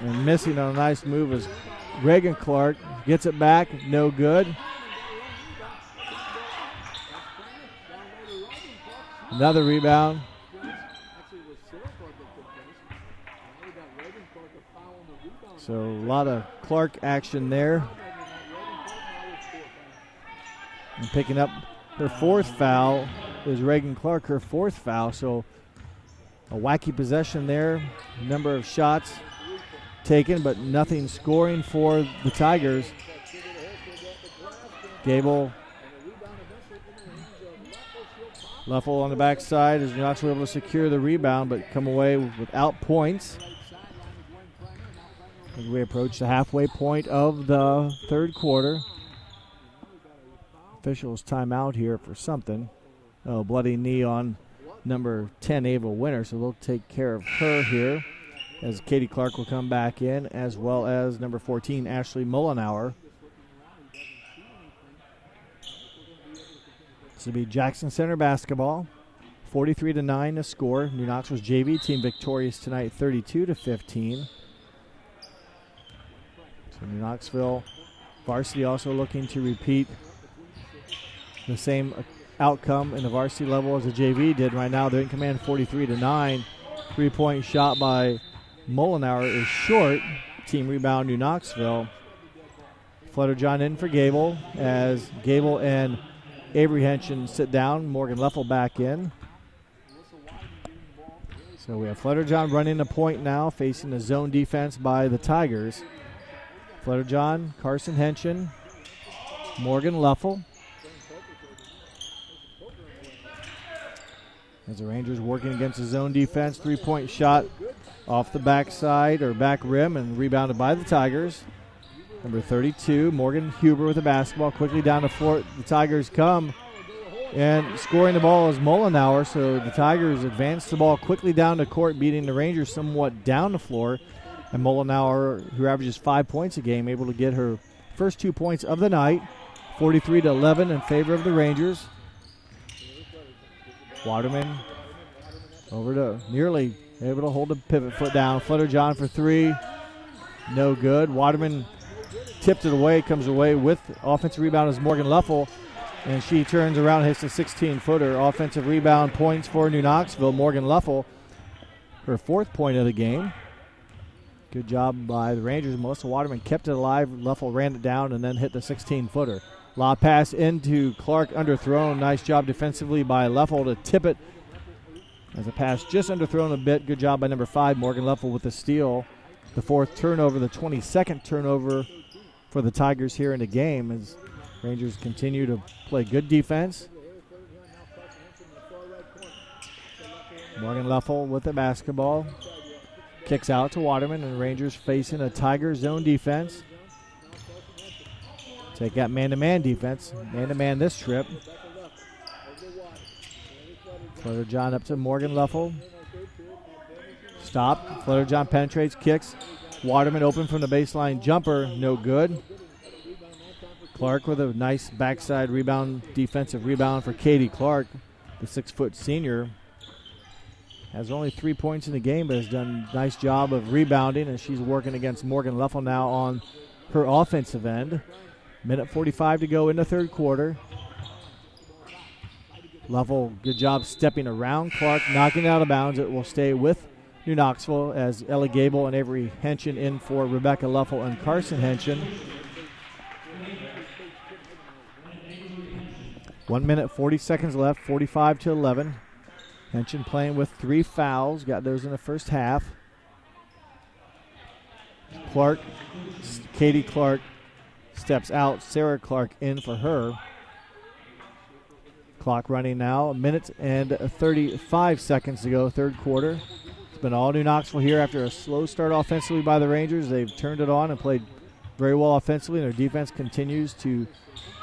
and missing on a nice move is Reagan Clark. Gets it back, no good. Another rebound. So a lot of Clark action there. And picking up her 4th foul is Reagan Clark, her 4th foul. So a wacky possession there. Number of shots taken, but nothing scoring for the Tigers. Gable. Leffel on the backside is not able to secure the rebound, but come away without points. As we approach the halfway point of the third quarter. Officials timeout here for something. Oh, bloody knee on number 10, Ava Winter, so they'll take care of her here as Katie Clark will come back in, as well as number 14, Ashley Mullenauer. This will be Jackson Center basketball. 43-9 to score. New Knoxville's JV team victorious tonight, 32-15. So New Knoxville varsity also looking to repeat the same outcome in the varsity level as the JV did. Right now they're in command 43-9. 3-point shot by Mullenauer is short. Team rebound New Knoxville. Flutterjohn in for Gable as Gable and Avery Henson sit down. Morgan Leffel back in. So we have Flutterjohn running the point now, facing the zone defense by the Tigers. Flutterjohn, Carson Henson, Morgan Leffel. As the Rangers working against the zone defense, 3-point shot off the backside or back rim and rebounded by the Tigers. Number 32, Morgan Huber with the basketball. Quickly down the floor. The Tigers come, and scoring the ball is Mullenauer. So the Tigers advance the ball quickly down the court, beating the Rangers somewhat down the floor. And Mullenauer, who averages 5 points a game, able to get her first 2 points of the night. 43-11 in favor of the Rangers. Waterman over to nearly able to hold the pivot foot down. Flutterjohn for 3. No good. Waterman tipped it away, comes away with offensive rebound is Morgan Leffel, and she turns around and hits the 16-footer. Offensive rebound points for New Knoxville. Morgan Leffel, her 4th point of the game. Good job by the Rangers. Melissa Waterman kept it alive. Leffel ran it down and then hit the 16-footer. Lob pass into Clark, underthrown. Nice job defensively by Leffel to tip it. As a pass just underthrown a bit. Good job by number 5, Morgan Leffel, with the steal. The 4th turnover, the 22nd turnover for the Tigers here in the game as Rangers continue to play good defense. Morgan Leffel with the basketball. Kicks out to Waterman, and Rangers facing a Tiger zone defense. Take that man-to-man defense. Man-to-man this trip. Flutter-John up to Morgan Leffel. Stop. Flutter-John penetrates, kicks. Waterman open from the baseline jumper. No good. Clark with a nice backside rebound, defensive rebound for Katie Clark, the 6-foot senior. Has only 3 points in the game, but has done a nice job of rebounding, and she's working against Morgan Leffel now on her offensive end. Minute 45 to go in the third quarter. Leffel, good job stepping around Clark, knocking it out of bounds. It will stay with New Knoxville as Ellie Gable and Avery Henschen in for Rebecca Leffel and Carson Henschen. 1 minute, 40 seconds left, 45-11. Henschen playing with 3 fouls, got those in the first half. Clark, Katie Clark steps out, Sarah Clark in for her. Clock running now, 1 minute and 35 seconds to go, third quarter. It's been all New Knoxville here after a slow start offensively by the Rangers. They've turned it on and played very well offensively, and their defense continues to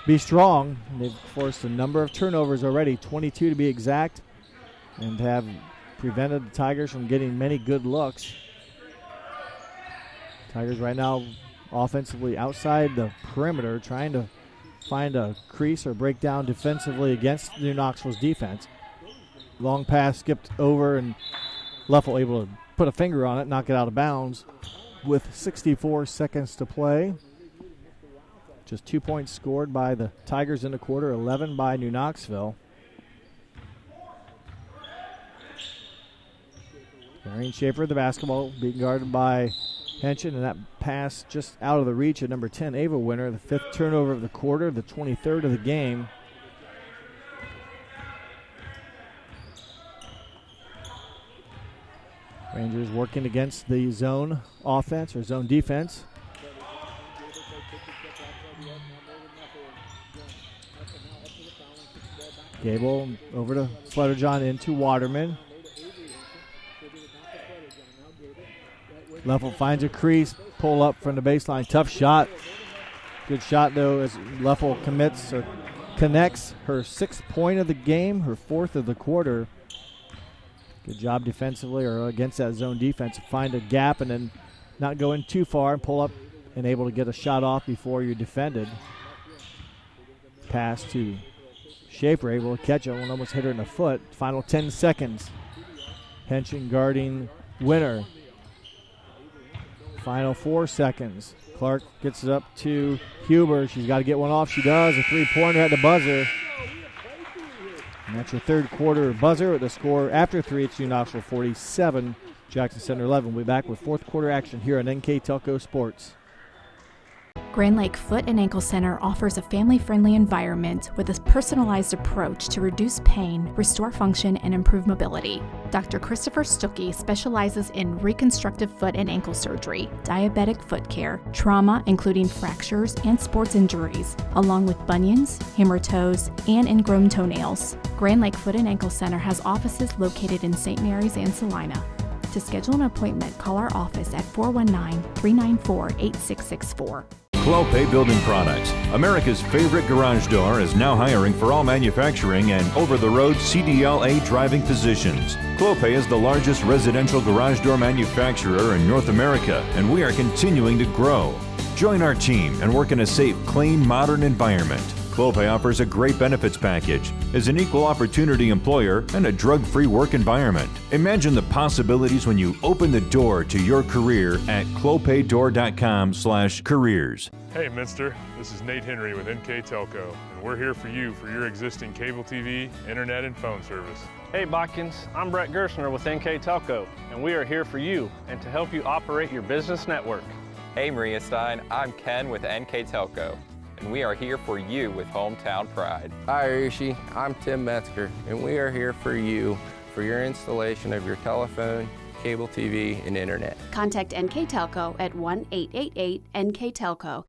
be strong. They've forced a number of turnovers already, 22 to be exact, and have prevented the Tigers from getting many good looks. Tigers right now offensively outside the perimeter, trying to find a crease or break down defensively against New Knoxville's defense. Long pass skipped over, and Leffel able to put a finger on it, knock it out of bounds with 64 seconds to play. Just 2 points scored by the Tigers in the quarter, 11 by New Knoxville. Marion Schaefer, the basketball, being guarded by Henschen, and that pass just out of the reach of number 10, Ava Winter, the 5th turnover of the quarter, the 23rd of the game. Rangers working against the zone offense or zone defense. Gable over to Flutter-John into Waterman. Leffel finds a crease, pull up from the baseline. Tough shot. Good shot, though, as Leffel connects her 6th point of the game, her 4th of the quarter. Good job defensively or against that zone defense to find a gap and then not go in too far and pull up and able to get a shot off before you're defended. Pass to Schaefer, able to catch it, one almost hit her in the foot. Final 10 seconds. Henschen guarding Winter. Final 4 seconds. Clark gets it up to Huber. She's got to get one off. She does. A 3-pointer at the buzzer. And that's your third quarter buzzer with the score after 3. It's New Knoxville 47, Jackson Center 11. We'll be back with fourth quarter action here on NKTelco Sports. Grand Lake Foot and Ankle Center offers a family-friendly environment with a personalized approach to reduce pain, restore function, and improve mobility. Dr. Christopher Stuckey specializes in reconstructive foot and ankle surgery, diabetic foot care, trauma including fractures and sports injuries, along with bunions, hammer toes, and ingrown toenails. Grand Lake Foot and Ankle Center has offices located in St. Mary's and Salina. To schedule an appointment, call our office at 419-394-8664. Clopay Building Products, America's favorite garage door, is now hiring for all manufacturing and over-the-road CDLA driving positions. Clopay is the largest residential garage door manufacturer in North America, and we are continuing to grow. Join our team and work in a safe, clean, modern environment. Clopay offers a great benefits package, is an equal opportunity employer, and a drug-free work environment. Imagine the possibilities when you open the door to your career at clopaydoor.com/careers. Hey Minster, this is Nate Henry with NKTelco, and we're here for you for your existing cable TV, internet, and phone service. Hey Botkins, I'm Brett Gerstner with NKTelco, and we are here for you and to help you operate your business network. Hey Maria Stein, I'm Ken with NKTelco, and we are here for you with hometown pride. Hi Rishi, I'm Tim Metzger, and we are here for you for your installation of your telephone, cable TV, and internet. Contact NKTelco at 1-888-NKTelco.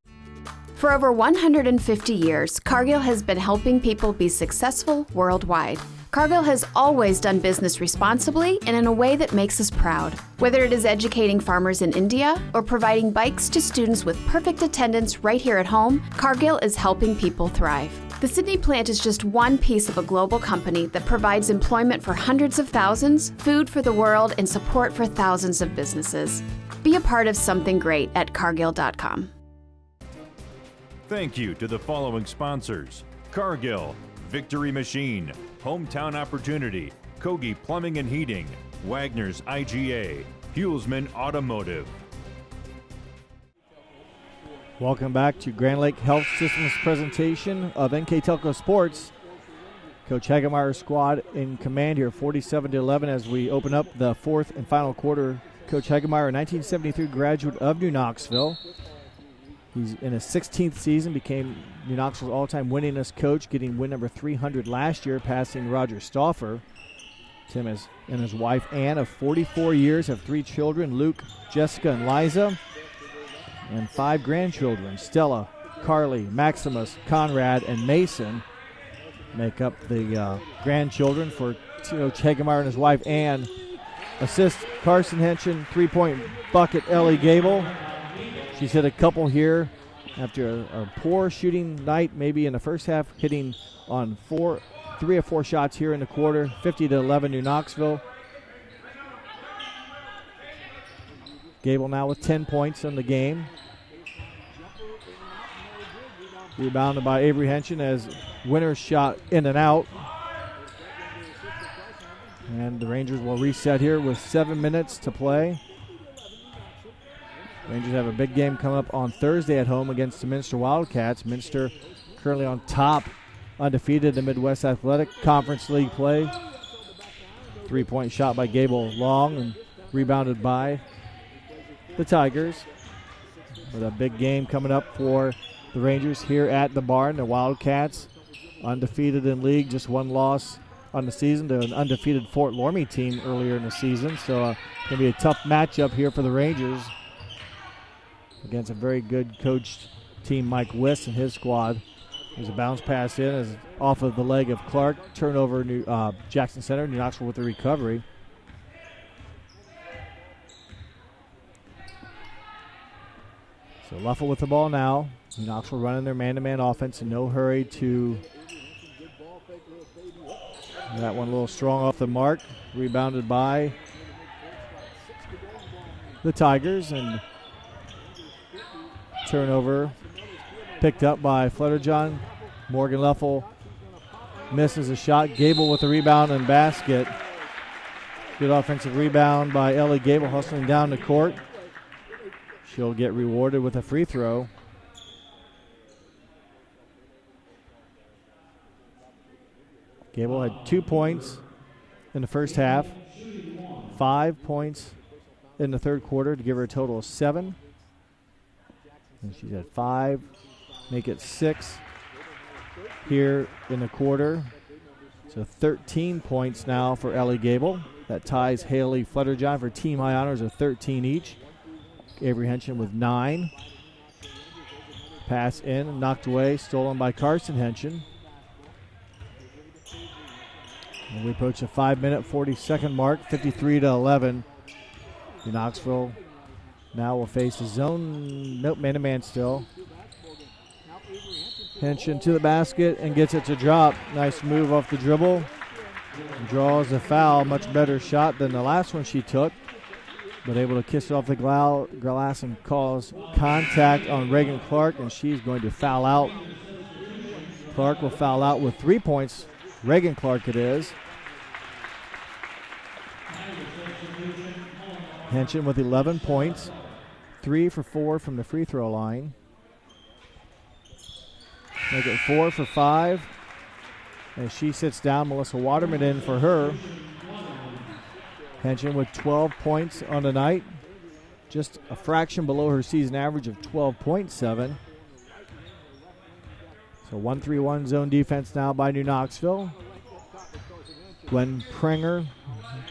For over 150 years, Cargill has been helping people be successful worldwide. Cargill has always done business responsibly and in a way that makes us proud. Whether it is educating farmers in India or providing bikes to students with perfect attendance right here at home, Cargill is helping people thrive. The Sydney plant is just one piece of a global company that provides employment for hundreds of thousands, food for the world, and support for thousands of businesses. Be a part of something great at Cargill.com. Thank you to the following sponsors: Cargill, Victory Machine, Hometown Opportunity, Kogi Plumbing and Heating, Wagner's IGA, Hulsman Automotive. Welcome back to Grand Lake Health Systems presentation of NKTelco Sports. Coach Hagemeyer's squad in command here, 47-11 as we open up the fourth and final quarter. Coach Hagemeyer, a 1973 graduate of New Knoxville. He's in his 16th season, became New Knoxville's all-time winningest coach, getting win number 300 last year, passing Roger Stauffer. Tim and his wife, Ann, of 44 years, have 3 children, Luke, Jessica, and Liza, and 5 grandchildren, Stella, Carly, Maximus, Conrad, and Mason, make up the grandchildren for Coach Hagemeyer and his wife, Ann. Assist, Carson Henson, 3-point bucket, Ellie Gable. She's hit a couple here after a poor shooting night, maybe in the first half, hitting on 3 or 4 shots here in the quarter. 50-11 New Knoxville. Gable now with 10 points in the game. Rebounded by Avery Henson as Winner's shot in and out. And the Rangers will reset here with 7 minutes to play. Rangers have a big game coming up on Thursday at home against the Minster Wildcats. Minster currently on top, undefeated in Midwest Athletic Conference League play. 3-point shot by Gable long and rebounded by the Tigers. With a big game coming up for the Rangers here at the Barn. The Wildcats undefeated in league, just 1 loss on the season to an undefeated Fort Loramie team earlier in the season. So going to be a tough matchup here for the Rangers against a very good coached team, Mike Wiss and his squad. There's a bounce pass in as off of the leg of Clark. Turnover, Jackson Center, New Knoxville with the recovery. So Luffel with the ball now. New Knoxville running their man-to-man offense in no hurry to that one a little strong off the mark. Rebounded by the Tigers, and turnover picked up by Flutterjohn. Morgan Luffel misses a shot. Gable with the rebound and basket. Good offensive rebound by Ellie Gable, hustling down the court. She'll get rewarded with a free throw. Gable had 2 points in the first half, 5 points in the third quarter to give her a total of 7. And she's at 5, make it 6 here in the quarter. So 13 points now for Ellie Gable. That ties Haley Flutterjohn for team high honors of 13 each. Avery Henson with 9. Pass in, knocked away, stolen by Carson Henson. And we approach the 5-minute, 40-second mark, 53-11. New Knoxville now will face a zone, man-to-man still. Henson to the basket and gets it to drop. Nice move off the dribble. Draws a foul, much better shot than the last one she took. But able to kiss it off the glass and cause contact on Reagan Clark, and she's going to foul out. Clark will foul out with 3 points. Reagan Clark it is. Henson with 11 points. 3 for 4 from the free throw line. Make it 4 for 5. As she sits down, Melissa Waterman in for her. Henson with 12 points on the night. Just a fraction below her season average of 12.7. So 1-3-1 zone defense now by New Knoxville. Gwen Prenger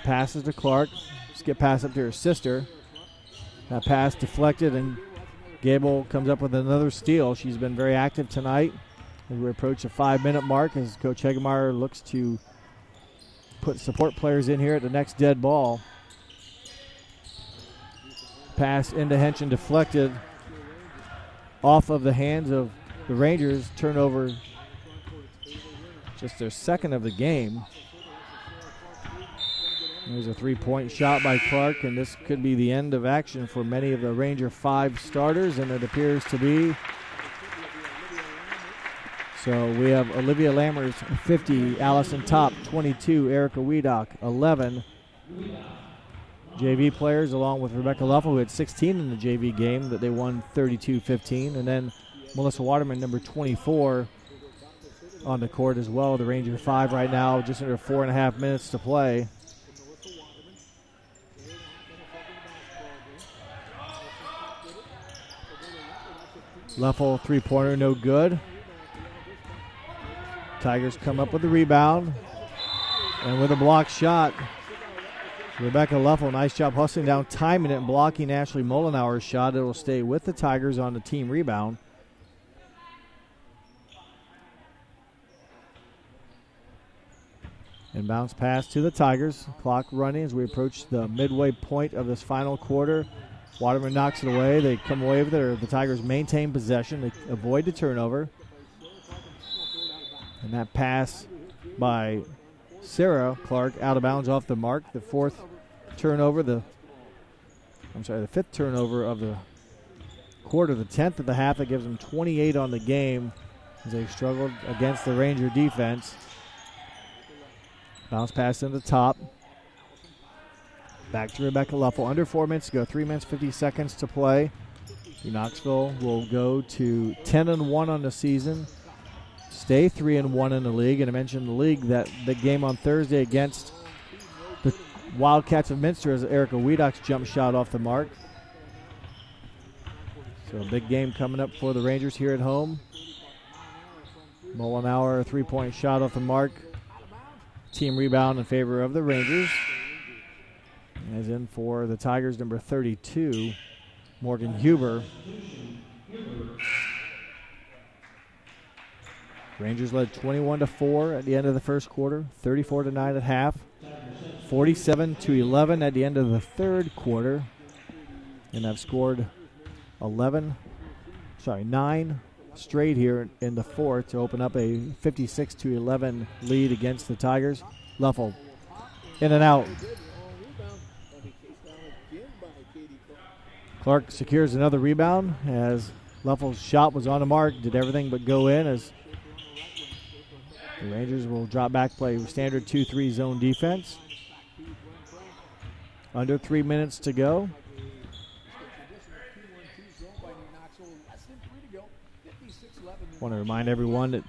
passes to Clark. Skip pass up to her sister. That pass deflected, and Gable comes up with another steal. She's been very active tonight as we approach the 5-minute mark as Coach Hegemeyer looks to put support players in here at the next dead ball. Pass into Henson deflected off of the hands of the Rangers. Turnover, just their second of the game. There's a 3-point shot by Clark, and this could be the end of action for many of the Ranger 5 starters, and it appears to be. So we have Olivia Lammers, 50, Allison Top, 22, Erica Wiedock, 11. JV players, along with Rebecca Luffel, who had 16 in the JV game that they won 32-15, and then Melissa Waterman, number 24, on the court as well. The Ranger 5 right now, just under 4.5 minutes to play. Luffel, three-pointer, no good. Tigers come up with the rebound. And with a block shot, Rebecca Luffel, nice job hustling down, timing it, and blocking Ashley Mollenauer's shot. It will stay with the Tigers on the team rebound. And bounce pass to the Tigers. Clock running as we approach the midway point of this final quarter. Waterman knocks it away. They come away with it. The Tigers maintain possession. They avoid the turnover. And that pass by Sarah Clark out of bounds off the mark. The fifth turnover of the quarter, the 10th of the half. That gives them 28 on the game as they struggled against the Ranger defense. Bounce pass in the top. Back to Rebecca Luffel. Under 4 minutes to go. 3 minutes, 50 seconds to play. New Knoxville will go to 10-1 on the season. Stay 3-1 in the league. And I mentioned the league that the game on Thursday against the Wildcats of Minster is Erica Wiedock's jump shot off the mark. So a big game coming up for the Rangers here at home. Mollenauer, a 3-point shot off the mark. Team rebound in favor of the Rangers. As in for the Tigers, number 32, Morgan Huber. Rangers led 21-4 at the end of the first quarter, 34-9 at half, 47-11 at the end of the third quarter, and have scored 9 straight here in the fourth to open up a 56-11 lead against the Tigers. Luffel in and out. Clark secures another rebound as Luffel's shot was on the mark, did everything but go in as the Rangers will drop back, play standard 2-3 zone defense. Under 3 minutes to go. Want to remind everyone that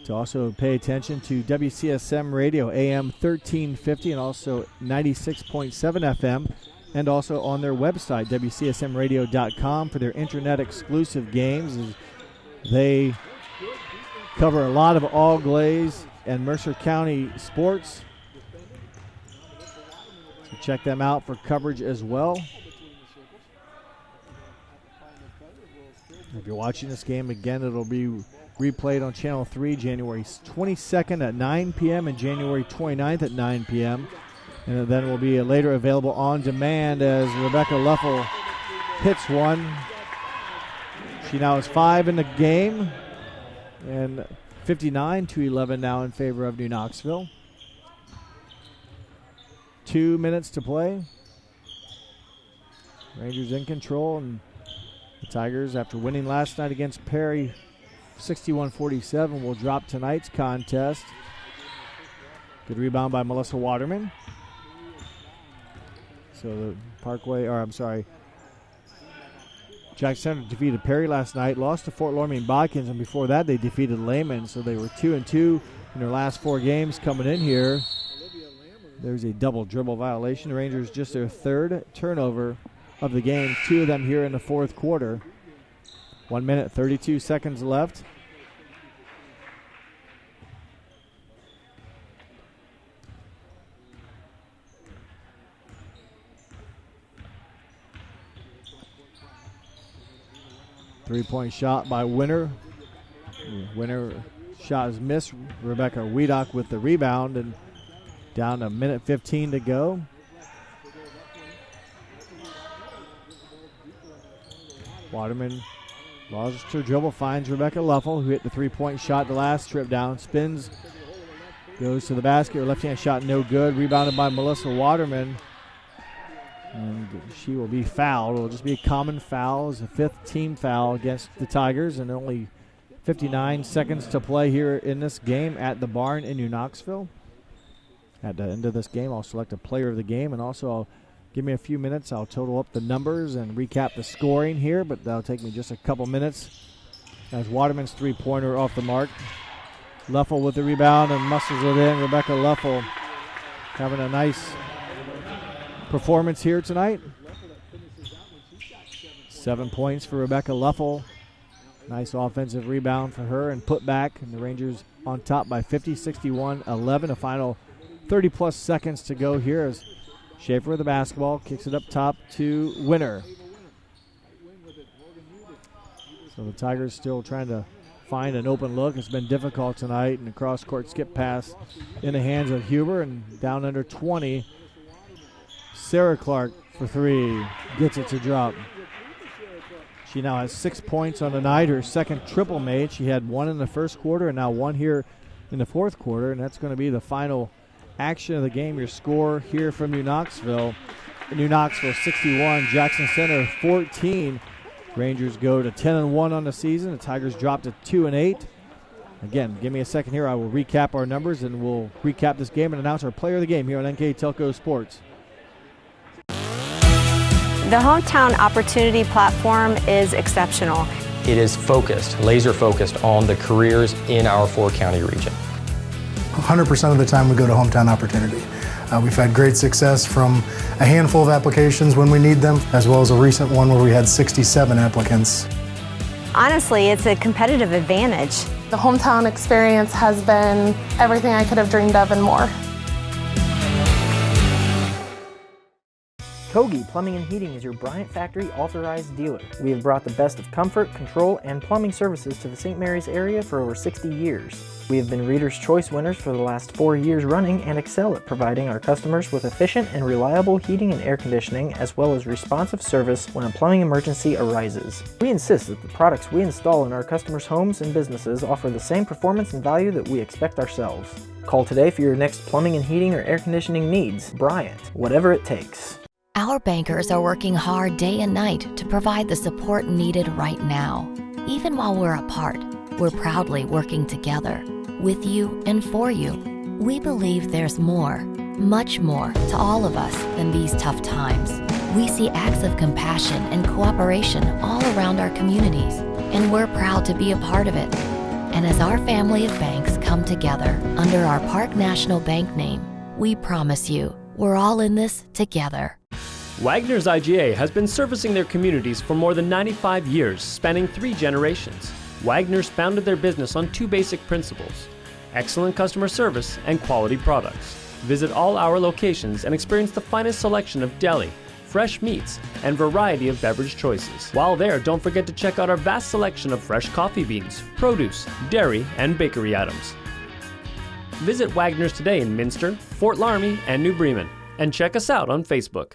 to also pay attention to WCSM Radio, AM 1350 and also 96.7 FM. And also on their website, WCSMradio.com, for their internet-exclusive games. They cover a lot of All-Glaze and Mercer County sports. So check them out for coverage as well. If you're watching this game, again, it'll be replayed on Channel 3 January 22nd at 9 p.m. and January 29th at 9 p.m., and then will be later available on demand as Rebecca Luffel hits one. She now has 5 in the game, and 59-11 now in favor of New Knoxville. 2 minutes to play. Rangers in control, and the Tigers, after winning last night against Perry 61-47, will drop tonight's contest. Good rebound by Melissa Waterman. So the Jackson Center defeated Perry last night, lost to Fort Loramie and Bodkins, and before that they defeated Lehman. So they were 2-2 in their last 4 games coming in here. There's a double dribble violation. The Rangers just their third turnover of the game, 2 of them here in the fourth quarter. 1 minute, 32 seconds left. Three-point shot by Winner. Winner shot is missed. Rebecca Wiedock with the rebound, and down a minute 15 to go. Waterman lost her dribble, finds Rebecca Luffel, who hit the three-point shot the last trip down, spins, goes to the basket. Her left-hand shot no good. Rebounded by Melissa Waterman. And she will be fouled. It will just be a common foul. It's a fifth team foul against the Tigers, and only 59 seconds to play here in this game at the Barn in New Knoxville. At the end of this game, I'll select a player of the game, and also give me a few minutes. I'll total up the numbers and recap the scoring here, but that'll take me just a couple minutes. As Waterman's three-pointer off the mark. Luffel with the rebound and muscles it in. Rebecca Luffel having a nice performance here tonight. 7 points for Rebecca Luffel. Nice offensive rebound for her and put back. And the Rangers on top by 50, 61-11. A final 30-plus seconds to go here as Schaefer with the basketball kicks it up top to Winner. So the Tigers still trying to find an open look. It's been difficult tonight. And the cross-court skip pass in the hands of Huber, and down under 20. Sarah Clark for three. Gets it to drop. She now has 6 points on the night. Her second triple made. She had one in the first quarter and now one here in the fourth quarter. And that's going to be the final action of the game. Your score here from New Knoxville. New Knoxville 61, Jackson Center 14. Rangers go to 10-1 on the season. The Tigers drop to 2-8. Again, give me a second here. I will recap our numbers and we'll recap this game and announce our player of the game here on NKTelco Sports. The Hometown Opportunity Platform is exceptional. It is focused, laser focused on the careers in our four-county region. 100% of the time we go to Hometown Opportunity. We've had great success from a handful of applications when we need them, as well as a recent one where we had 67 applicants. Honestly, it's a competitive advantage. The Hometown experience has been everything I could have dreamed of and more. Kogi Plumbing and Heating is your Bryant Factory authorized dealer. We have brought the best of comfort, control, and plumbing services to the St. Mary's area for over 60 years. We have been Reader's Choice winners for the last 4 years running and excel at providing our customers with efficient and reliable heating and air conditioning, as well as responsive service when a plumbing emergency arises. We insist that the products we install in our customers' homes and businesses offer the same performance and value that we expect ourselves. Call today for your next plumbing and heating or air conditioning needs. Bryant, whatever it takes. Our bankers are working hard day and night to provide the support needed right now. Even while we're apart, we're proudly working together, with you and for you. We believe there's more, much more, to all of us than these tough times. We see acts of compassion and cooperation all around our communities, and we're proud to be a part of it. And as our family of banks come together under our Park National Bank name, we promise you, we're all in this together. Wagner's IGA has been servicing their communities for more than 95 years, spanning 3 generations. Wagner's founded their business on 2 basic principles: excellent customer service and quality products. Visit all our locations and experience the finest selection of deli, fresh meats, and variety of beverage choices. While there, don't forget to check out our vast selection of fresh coffee beans, produce, dairy, and bakery items. Visit Wagner's today in Minster, Fort Laramie, and New Bremen, and check us out on Facebook.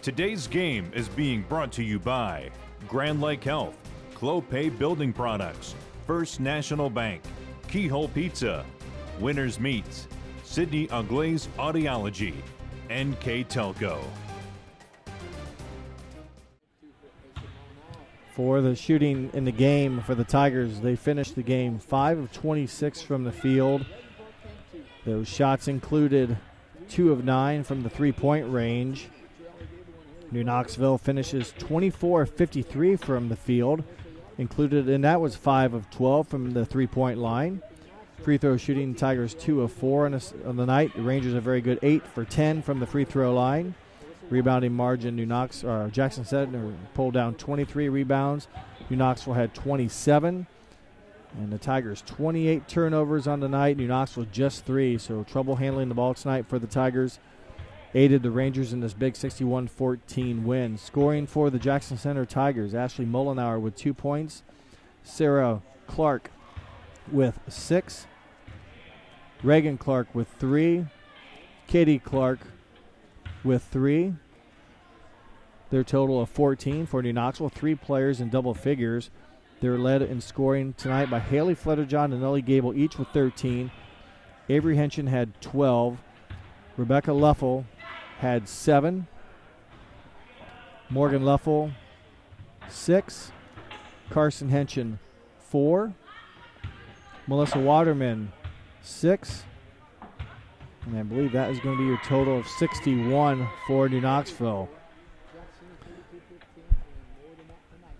Today's game is being brought to you by Grand Lake Health, Clopay Building Products, First National Bank, Keyhole Pizza, Winners Meats, Sidney Uglaze Audiology, NKTelco. For the shooting in the game for the Tigers, they finished the game 5 of 26 from the field. Those shots included 2 of 9 from the three-point range. New Knoxville finishes 24 of 53 from the field. Included in that was 5 of 12 from the three-point line. Free throw shooting, Tigers 2 of 4 on the night. The Rangers are very good, 8 for 10 from the free throw line. Rebounding margin, Jackson Center pulled down 23 rebounds. New Knoxville had 27. And the Tigers 28 turnovers on the night. New Knoxville just 3, so trouble handling the ball tonight for the Tigers. aided the Rangers in this big 61-14 win. Scoring for the Jackson Center Tigers, Ashley Mullenauer with 2 points, Sarah Clark with 6, Reagan Clark with 3, Katie Clark with 3. Their total of 14 for New Knoxville, 3 players in double figures. They're led in scoring tonight by Haley Fletterjohn and Nellie Gable, each with 13. Avery Henson had 12. Rebecca Luffel had 7. Morgan Luffel, 6. Carson Henson, 4. Melissa Waterman, 6. And I believe that is going to be your total of 61 for New Knoxville.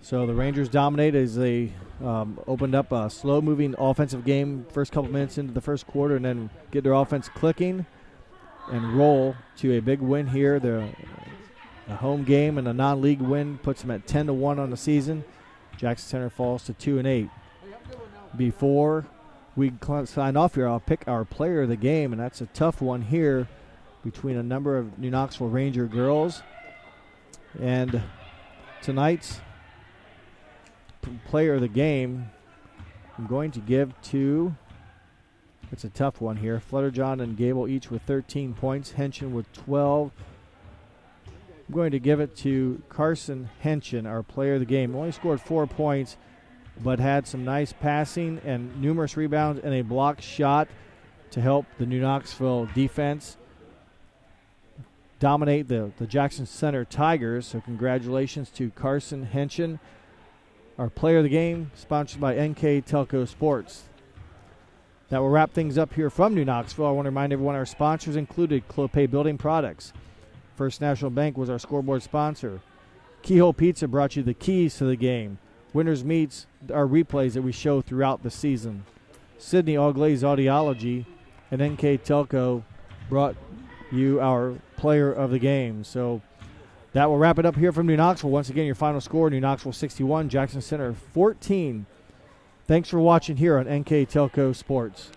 So the Rangers dominate as they opened up a slow-moving offensive game first couple minutes into the first quarter, and then get their offense clicking and roll to a big win here. A home game and a non-league win puts them at 10-1 on the season. Jackson Center falls to 2-8. Before we sign off here, I'll pick our player of the game, and that's a tough one here between a number of New Knoxville Ranger girls. And tonight's player of the game, I'm going to give to, it's a tough one here, Flutterjohn and Gable each with 13 points, Henson with 12. I'm going to give it to Carson Henson, our player of the game. Only scored 4 points, but had some nice passing and numerous rebounds and a blocked shot to help the New Knoxville defense dominate the Jackson Center Tigers. So congratulations to Carson Henson, our player of the game, sponsored by NKTelco Sports. That will wrap things up here from New Knoxville. I want to remind everyone our sponsors included Clopay Building Products. First National Bank was our scoreboard sponsor. Keyhole Pizza brought you the keys to the game. Winners Meats are replays that we show throughout the season. Sydney All Glaze Audiology and NKTelco brought you our player of the game. So that will wrap it up here from New Knoxville. Once again, your final score, New Knoxville 61, Jackson Center 14. Thanks for watching here on NKTelco Sports.